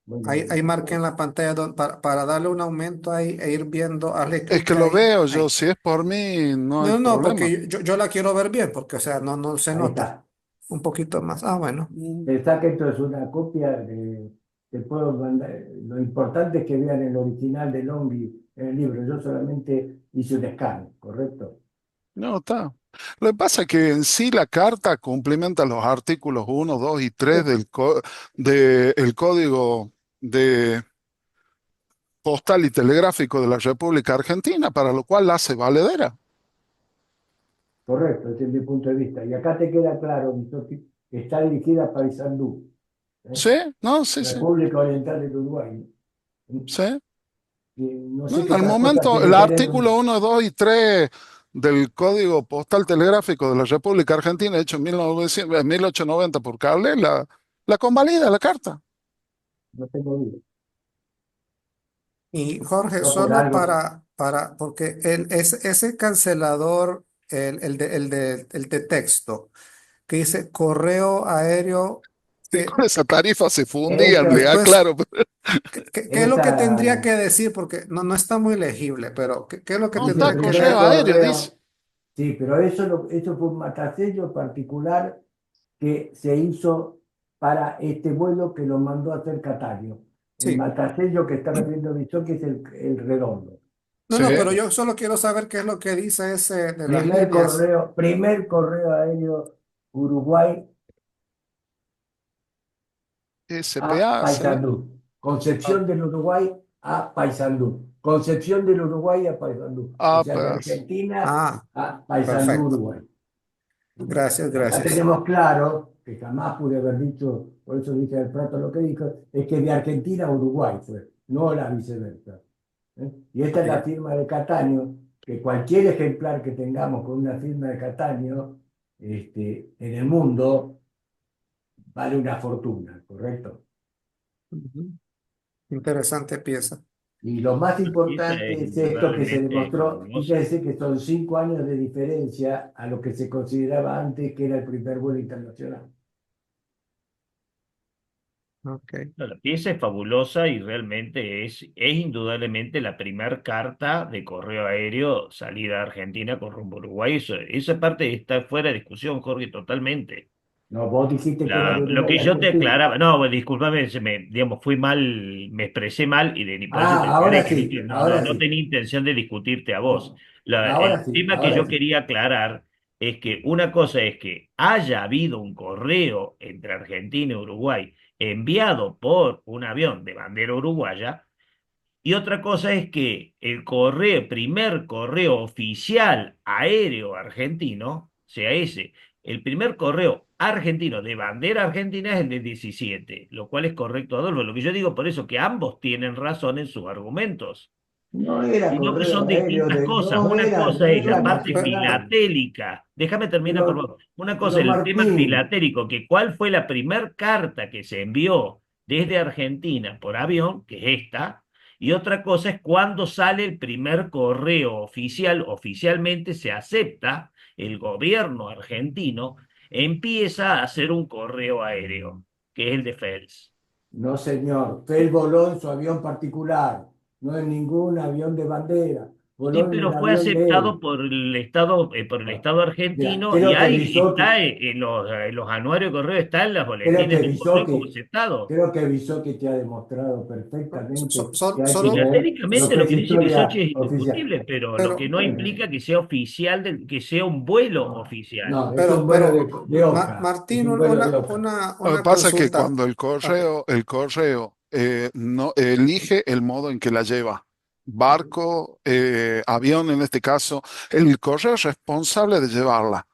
Speaker 3: Bueno,
Speaker 2: Ahí marqué en la pantalla para darle un aumento ahí e ir viendo, hazle
Speaker 6: Es
Speaker 2: clic
Speaker 6: que lo
Speaker 2: ahí.
Speaker 6: veo yo,
Speaker 2: Ahí.
Speaker 6: si es por mí, no hay
Speaker 2: No, no,
Speaker 6: problema.
Speaker 2: porque yo la quiero ver bien, porque, o sea, no se
Speaker 3: ahí
Speaker 2: nota.
Speaker 3: está.
Speaker 2: Un poquito más. Ah, bueno.
Speaker 3: Pensá que esto es una copia que puedo mandar. Lo importante es que vean el original de Longhi en el libro. Yo solamente hice un escáner, ¿correcto?
Speaker 6: No, está. Lo que pasa es que en sí la carta cumplimenta los artículos 1, 2 y 3 del Código de Postal y Telegráfico de la República Argentina, para lo cual la hace valedera.
Speaker 3: Correcto, ese es mi punto de vista. Y acá te queda claro, Bisotti, que está dirigida a Paysandú, ¿eh?
Speaker 6: ¿Sí? ¿No? Sí, sí.
Speaker 3: República Oriental del Uruguay.
Speaker 6: Sí.
Speaker 3: Y no
Speaker 6: No,
Speaker 3: sé
Speaker 6: en
Speaker 3: qué
Speaker 6: el
Speaker 3: otra cosa
Speaker 6: momento,
Speaker 3: quiere
Speaker 6: el
Speaker 3: ver en
Speaker 6: artículo 1, 2 y 3 del Código Postal Telegráfico de la República Argentina, hecho en 1890 por Cable, la convalida la carta.
Speaker 3: no tengo duda.
Speaker 2: Y Jorge,
Speaker 3: Yo por
Speaker 2: solo
Speaker 3: algo,
Speaker 2: porque ese cancelador, el de texto, que dice correo aéreo,
Speaker 6: Y con esa tarifa se fundían, le
Speaker 3: esa,
Speaker 2: entonces,
Speaker 6: aclaro.
Speaker 2: ¿qué es lo que tendría
Speaker 3: esa
Speaker 2: que decir? Porque no está muy legible, pero ¿qué es lo que
Speaker 6: No,
Speaker 3: dice
Speaker 6: está
Speaker 2: tendría que
Speaker 3: primer
Speaker 6: correo
Speaker 2: decir?
Speaker 6: aéreo, dice.
Speaker 3: correo. Sí, pero eso fue un matasello particular que se hizo para este vuelo que lo mandó a hacer Catario. El
Speaker 2: Sí.
Speaker 3: matasello que está refiriendo Bisotti es el redondo.
Speaker 2: No,
Speaker 6: Sí.
Speaker 2: no, pero yo solo quiero saber qué es lo que dice ese de las líneas.
Speaker 3: Primer correo aéreo Uruguay a
Speaker 6: SPA, ¿será?
Speaker 3: Paysandú.
Speaker 6: Ah,
Speaker 3: Concepción del Uruguay a Paysandú. Concepción del Uruguay a Paysandú. O sea, de
Speaker 6: pues.
Speaker 3: Argentina
Speaker 2: Ah,
Speaker 3: a Paysandú,
Speaker 2: perfecto.
Speaker 3: Uruguay.
Speaker 2: Gracias,
Speaker 3: Y acá
Speaker 2: gracias.
Speaker 3: tenemos claro, que jamás pude haber dicho, por eso dije al Prato lo que dijo, es que de Argentina a Uruguay fue, no la viceversa. ¿Eh? Y esta es la
Speaker 2: Bien.
Speaker 3: firma de Cataño, que cualquier ejemplar que tengamos con una firma de Cataño en el mundo vale una fortuna, ¿correcto?
Speaker 2: Ujú. Interesante pieza.
Speaker 3: Y lo más
Speaker 4: Esa
Speaker 3: importante
Speaker 4: es
Speaker 3: es esto que se
Speaker 4: realmente
Speaker 3: demostró,
Speaker 4: fabulosa.
Speaker 3: fíjense que son 5 años de diferencia a lo que se consideraba antes que era el primer vuelo internacional.
Speaker 2: Ok.
Speaker 4: No, la pieza es fabulosa y realmente es indudablemente la primer carta de correo aéreo salida de Argentina con rumbo a Uruguay. Esa parte está fuera de discusión, Jorge, totalmente.
Speaker 3: No, vos dijiste que era de
Speaker 4: Lo
Speaker 3: Uruguay
Speaker 4: que
Speaker 3: a
Speaker 4: yo te
Speaker 3: Argentina.
Speaker 4: aclaraba, no, bueno, discúlpame, digamos, fui mal, me expresé mal y por eso te
Speaker 3: Ah,
Speaker 4: aclaré
Speaker 3: ahora
Speaker 4: que
Speaker 3: sí,
Speaker 4: no,
Speaker 3: ahora
Speaker 4: no
Speaker 3: sí.
Speaker 4: tenía intención de discutirte a vos.
Speaker 3: No, ahora
Speaker 4: El
Speaker 3: sí,
Speaker 4: tema que
Speaker 3: ahora
Speaker 4: yo
Speaker 3: sí.
Speaker 4: quería aclarar es que una cosa es que haya habido un correo entre Argentina y Uruguay enviado por un avión de bandera uruguaya, y otra cosa es que el primer correo oficial aéreo argentino, sea ese, el primer correo argentino de bandera argentina es el del 17, lo cual es correcto, Adolfo. Lo que yo digo por eso que ambos tienen razón en sus argumentos,
Speaker 3: No era
Speaker 4: sino que
Speaker 3: correo
Speaker 4: son
Speaker 3: aéreo
Speaker 4: distintas cosas. Una
Speaker 3: no
Speaker 4: cosa es la
Speaker 3: era
Speaker 4: parte
Speaker 3: nacional.
Speaker 4: filatélica. Déjame terminar, por
Speaker 3: Pero,
Speaker 4: favor. Una cosa
Speaker 3: pero
Speaker 4: es el tema
Speaker 3: Martín,
Speaker 4: filatélico, que cuál fue la primer carta que se envió desde Argentina por avión, que es esta, y otra cosa es cuándo sale el primer correo oficial, oficialmente se acepta, el gobierno argentino empieza a hacer un correo aéreo, que es el de FELS.
Speaker 3: no señor, él voló en su avión particular, no en ningún avión de bandera,
Speaker 4: Sí,
Speaker 3: voló en el
Speaker 4: pero fue
Speaker 3: avión de
Speaker 4: aceptado
Speaker 3: él.
Speaker 4: por el
Speaker 3: Bueno,
Speaker 4: Estado
Speaker 3: mira,
Speaker 4: argentino y
Speaker 3: creo que
Speaker 4: ahí está
Speaker 3: Bisotti,
Speaker 4: en los anuarios de correo, está en los
Speaker 3: creo
Speaker 4: boletines
Speaker 3: que
Speaker 4: de correo como
Speaker 3: Bisotti,
Speaker 4: aceptado.
Speaker 3: creo que Bisotti te ha demostrado perfectamente que hay que
Speaker 2: Solo,
Speaker 3: leer lo
Speaker 4: Filatélicamente
Speaker 3: que
Speaker 4: lo
Speaker 3: es
Speaker 4: que dice Bisochi
Speaker 3: historia
Speaker 4: es
Speaker 3: oficial.
Speaker 4: indiscutible, pero lo que
Speaker 2: pero,
Speaker 4: no
Speaker 3: Bueno,
Speaker 4: implica que sea oficial, que sea un vuelo
Speaker 3: no,
Speaker 4: oficial.
Speaker 3: no, es un vuelo de OCA, es
Speaker 2: Martín,
Speaker 3: un vuelo de OCA.
Speaker 6: Lo que
Speaker 2: una
Speaker 6: pasa es que
Speaker 2: consulta.
Speaker 6: cuando
Speaker 2: Ok.
Speaker 6: el correo no elige el modo en que la lleva, barco, avión en este caso, el correo es responsable de llevarla.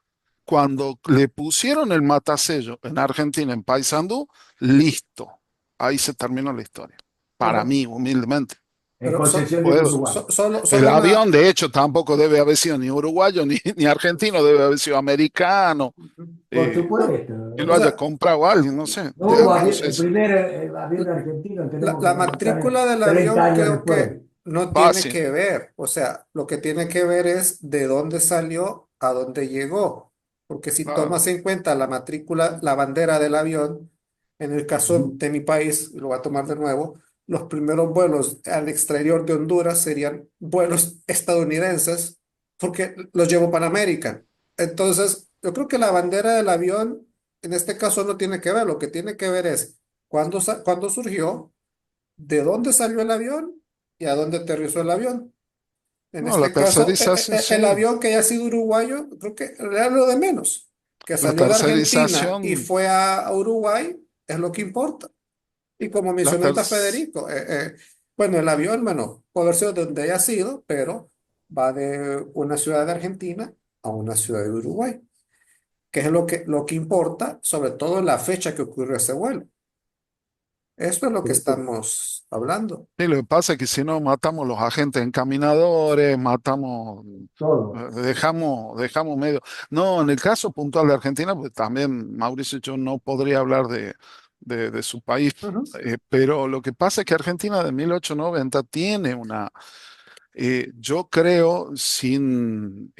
Speaker 6: Cuando le pusieron el matasello en Argentina, en Paysandú, listo. Ahí se terminó la historia. Para
Speaker 3: Bueno,
Speaker 6: mí, humildemente.
Speaker 3: en
Speaker 2: Pero
Speaker 3: concesión del
Speaker 6: Puedo.
Speaker 3: Uruguay.
Speaker 6: El
Speaker 2: solo
Speaker 6: avión, de hecho, tampoco debe haber sido ni uruguayo ni argentino, debe haber sido americano.
Speaker 3: Por
Speaker 6: eh,
Speaker 2: no,
Speaker 3: supuesto.
Speaker 6: que lo
Speaker 2: o
Speaker 6: haya
Speaker 2: sea,
Speaker 6: comprado alguien, no sé.
Speaker 3: No hubo
Speaker 6: No sé.
Speaker 3: el primer avión argentino tenemos que
Speaker 2: la
Speaker 3: remontar
Speaker 2: matrícula del
Speaker 3: 30
Speaker 2: avión
Speaker 3: años
Speaker 2: creo
Speaker 3: después.
Speaker 2: que no tiene
Speaker 6: Fácil.
Speaker 2: que ver. O sea, lo que tiene que ver es de dónde salió a dónde llegó. Porque si
Speaker 6: Claro.
Speaker 2: tomas en cuenta la matrícula, la bandera del avión, en el caso
Speaker 3: Ujú.
Speaker 2: de mi país, lo voy a tomar de nuevo, los primeros vuelos al exterior de Honduras serían vuelos estadounidenses porque los llevo para América. Entonces, yo creo que la bandera del avión en este caso no tiene que ver. Lo que tiene que ver es cuándo surgió, de dónde salió el avión y a dónde aterrizó el avión. En
Speaker 6: No, la
Speaker 2: este caso,
Speaker 6: tercerización, sí.
Speaker 2: el avión que haya sido uruguayo, creo que era lo de menos. Que
Speaker 6: La
Speaker 2: salió de Argentina y
Speaker 6: tercerización,
Speaker 2: fue a Uruguay es lo que importa. Y como
Speaker 6: la
Speaker 2: mencionó
Speaker 6: ter-
Speaker 2: ahorita Federico, bueno, el avión, bueno, puede haber sido de donde haya sido, pero va de una ciudad de Argentina a una ciudad de Uruguay, que es lo que importa, sobre todo en la fecha que ocurrió ese vuelo. Eso es lo que estamos hablando.
Speaker 6: sí, lo que pasa es que si no matamos los agentes encaminadores, matamos,
Speaker 3: Todo.
Speaker 6: dejamos medio. No, en el caso puntual de Argentina, pues también Mauricio, yo no podría hablar de su país,
Speaker 2: Ujú.
Speaker 6: pero lo que pasa es que Argentina de 1890 tiene una. Yo creo, sin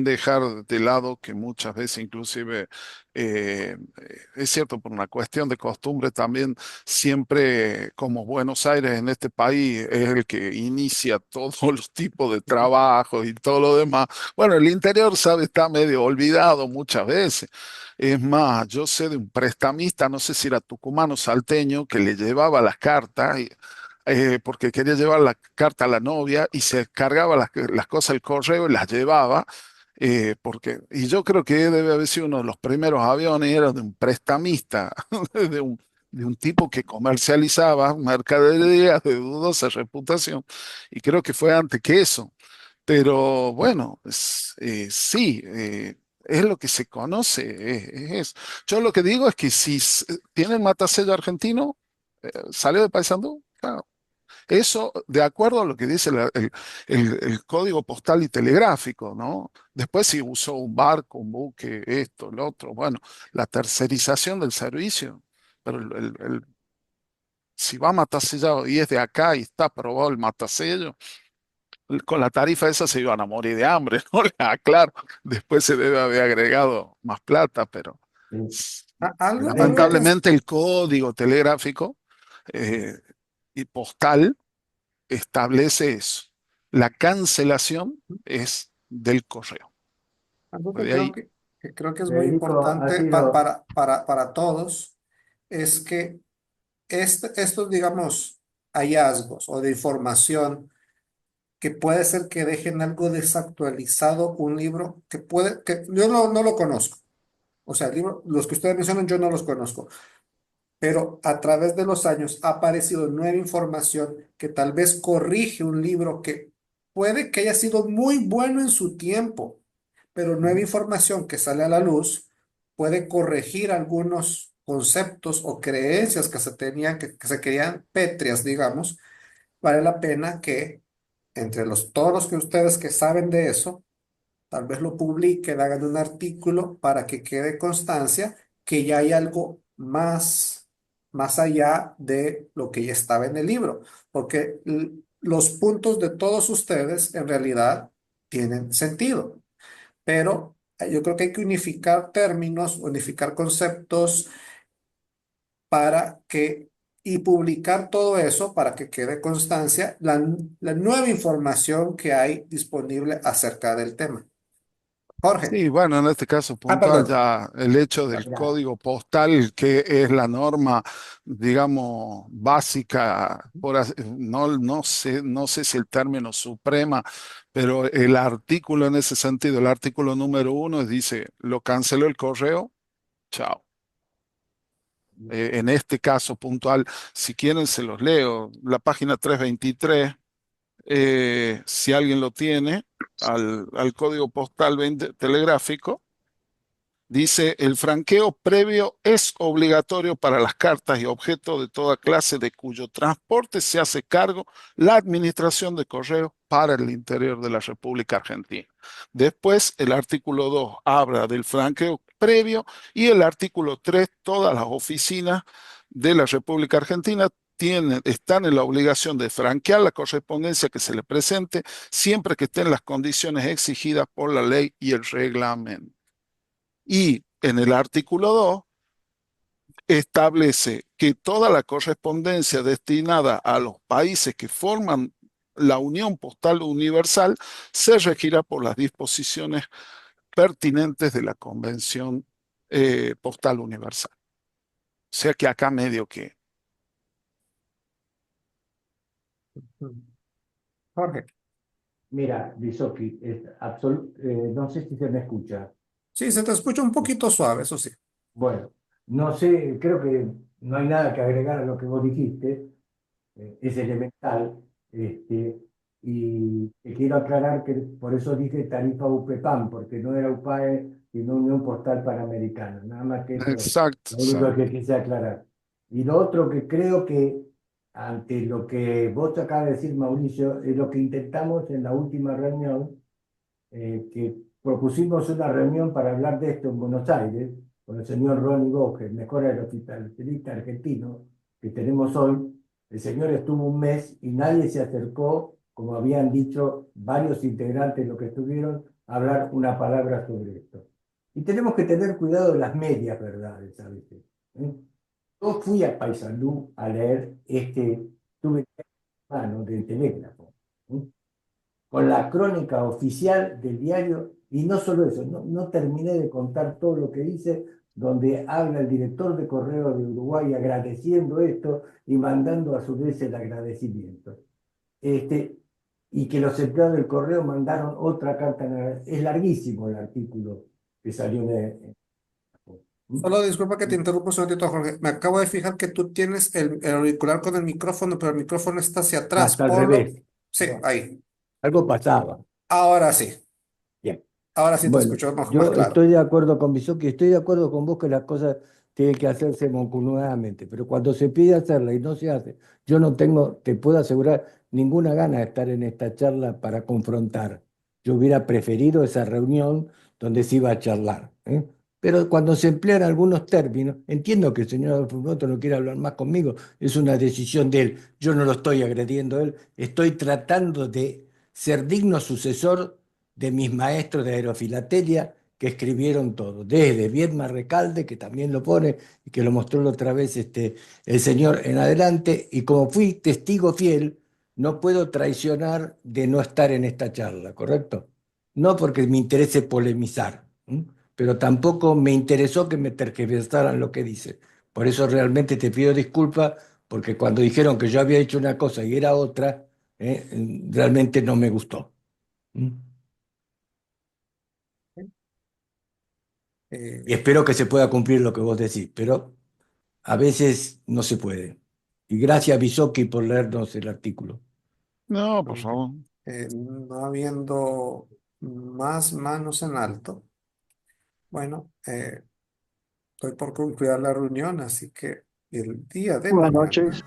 Speaker 6: dejar de lado que muchas veces inclusive, es cierto, por una cuestión de costumbre también, siempre como Buenos Aires en este país es el que inicia todos los tipos de trabajos y todo lo demás. Bueno, el interior, sabe, está medio olvidado muchas veces. Es más, yo sé de un prestamista, no sé si era tucumano salteño, que le llevaba las cartas porque quería llevar la carta a la novia y se cargaba las cosas al correo y las llevaba, y yo creo que debe haber sido uno de los primeros aviones, era de un prestamista, de un, de un tipo que comercializaba mercaderías de dudosa reputación, y creo que fue antes que eso. Pero bueno, sí. Es lo que se conoce, es eso. Yo lo que digo es que si tiene el matasello argentino, salió de Paysandú, claro, eso de acuerdo a lo que dice el código postal y telegráfico, ¿no? Después si usó un barco, un buque, esto, lo otro, bueno, la tercerización del servicio, pero si va matasellado y es de acá y está aprobado el matasello, con la tarifa esa se iban a morir de hambre, ¿no? Claro, después se debe haber agregado más plata, pero
Speaker 3: Sí.
Speaker 2: Algo,
Speaker 3: La ley
Speaker 2: algo que es,
Speaker 6: Lamentablemente el código telegráfico eh, y postal establece eso. La cancelación es del correo.
Speaker 2: algo
Speaker 6: De ahí,
Speaker 2: que creo que es muy
Speaker 3: Federico ha
Speaker 2: importante
Speaker 3: sido,
Speaker 2: para todos es que estos, digamos, hallazgos o de información que puede ser que dejen algo desactualizado un libro que puede, que yo no lo conozco. O sea, el libro, los que ustedes mencionan, yo no los conozco, pero a través de los años ha aparecido nueva información que tal vez corrige un libro que puede que haya sido muy bueno en su tiempo, pero nueva información que sale a la luz puede corregir algunos conceptos o creencias que se tenían, que se querían pétreas, digamos. Vale la pena que entre todos los que ustedes que saben de eso, tal vez lo publiquen, hagan un artículo para que quede constancia que ya hay algo más allá de lo que ya estaba en el libro, porque los puntos de todos ustedes en realidad tienen sentido, pero yo creo que hay que unificar términos, unificar conceptos para que, y publicar todo eso para que quede constancia la nueva información que hay disponible acerca del tema. Jorge.
Speaker 6: sí, bueno, en este caso
Speaker 2: Ah,
Speaker 6: puntual
Speaker 2: perdón.
Speaker 6: ya el hecho del
Speaker 3: mira,
Speaker 6: código postal, que es la norma, digamos, básica, no sé si el término suprema, pero el artículo en ese sentido, el artículo número 1 dice, lo canceló el correo, chao. En este caso puntual, si quieren se los leo, la página 323, si alguien lo tiene, al código postal 20 telegráfico. Dice, el franqueo previo es obligatorio para las cartas y objetos de toda clase de cuyo transporte se hace cargo la Administración de Correos para el interior de la República Argentina. Después, el artículo 2 habla del franqueo previo y el artículo 3, todas las oficinas de la República Argentina están en la obligación de franquear la correspondencia que se le presente siempre que estén las condiciones exigidas por la ley y el reglamento. Y en el artículo 2 establece que toda la correspondencia destinada a los países que forman la Unión Postal Universal se regirá por las disposiciones pertinentes de la Convención Postal Universal. O sea que acá medio que...
Speaker 2: Jorge.
Speaker 3: mira, Bisoki, no sé si se me escucha.
Speaker 2: Sí, se te escucha un poquito suave, eso sí.
Speaker 3: Bueno, no sé, creo que no hay nada que agregar a lo que vos dijiste, es elemental, y te quiero aclarar que por eso dije tarifa UPPAM, porque no era UPAE, sino Unión Postal Panamericana, nada más que eso,
Speaker 6: Exacto,
Speaker 3: lo único
Speaker 6: exacto.
Speaker 3: que quise aclarar. Y lo otro que creo que, ante lo que vos acabas de decir, Mauricio, es lo que intentamos en la última reunión, que propusimos una reunión para hablar de esto en Buenos Aires, con el señor Ronnie Boge, el mejor aerofitalista argentino que tenemos hoy. El señor estuvo un mes y nadie se acercó, como habían dicho varios integrantes de lo que estuvieron, a hablar una palabra sobre esto. Y tenemos que tener cuidado de las medias verdades a veces. ¿Eh? Yo fui a Paysandú a leer tuve mano del telégrafo, ¿eh? Con la crónica oficial del diario, y no solo eso, no terminé de contar todo lo que dice, donde habla el director de Correo de Uruguay agradeciendo esto y mandando a su vez el agradecimiento. Y que los empleados del Correo mandaron otra carta, es larguísimo el artículo que salió
Speaker 2: Solo disculpa que te interrumpa un segundito, Jorge. Me acabo de fijar que tú tienes el auricular con el micrófono, pero el micrófono está hacia atrás.
Speaker 3: hasta al
Speaker 2: Ponlo.
Speaker 3: revés.
Speaker 2: Sí, ahí.
Speaker 3: Algo pasaba.
Speaker 2: Ahora sí.
Speaker 3: Bien.
Speaker 2: Ahora sí te
Speaker 3: Bueno,
Speaker 2: escucho más
Speaker 3: yo
Speaker 2: claro.
Speaker 3: estoy de acuerdo con Bisoki, estoy de acuerdo con vos que las cosas tienen que hacerse mancomunadamente, pero cuando se pide hacerla y no se hace, yo no tengo, te puedo asegurar, ninguna gana de estar en esta charla para confrontar. Yo hubiera preferido esa reunión donde se iba a charlar, ¿eh? Pero cuando se emplean algunos términos, entiendo que el señor Frunoto no quiere hablar más conmigo, es una decisión de él, yo no lo estoy agrediendo a él, estoy tratando de ser digno sucesor de mis maestros de aerofilatelia que escribieron todo, desde Viedma Recalde, que también lo pone y que lo mostró la otra vez el señor en adelante, y como fui testigo fiel, no puedo traicionar de no estar en esta charla, ¿correcto? No porque me interese polemizar, ¿m? Pero tampoco me interesó que me tergiversaran lo que dice. Por eso realmente te pido disculpas, porque cuando dijeron que yo había hecho una cosa y era otra, realmente no me gustó. ¿M? Y
Speaker 2: Eh,
Speaker 3: espero que se pueda cumplir lo que vos decís, pero a veces no se puede. Y gracias, Bisoki, por leernos el artículo.
Speaker 6: No, por
Speaker 2: bueno,
Speaker 6: favor.
Speaker 2: no habiendo más manos en alto, bueno, doy por concluida la reunión, así que el día de
Speaker 5: Buenas
Speaker 2: mañana.
Speaker 5: noches.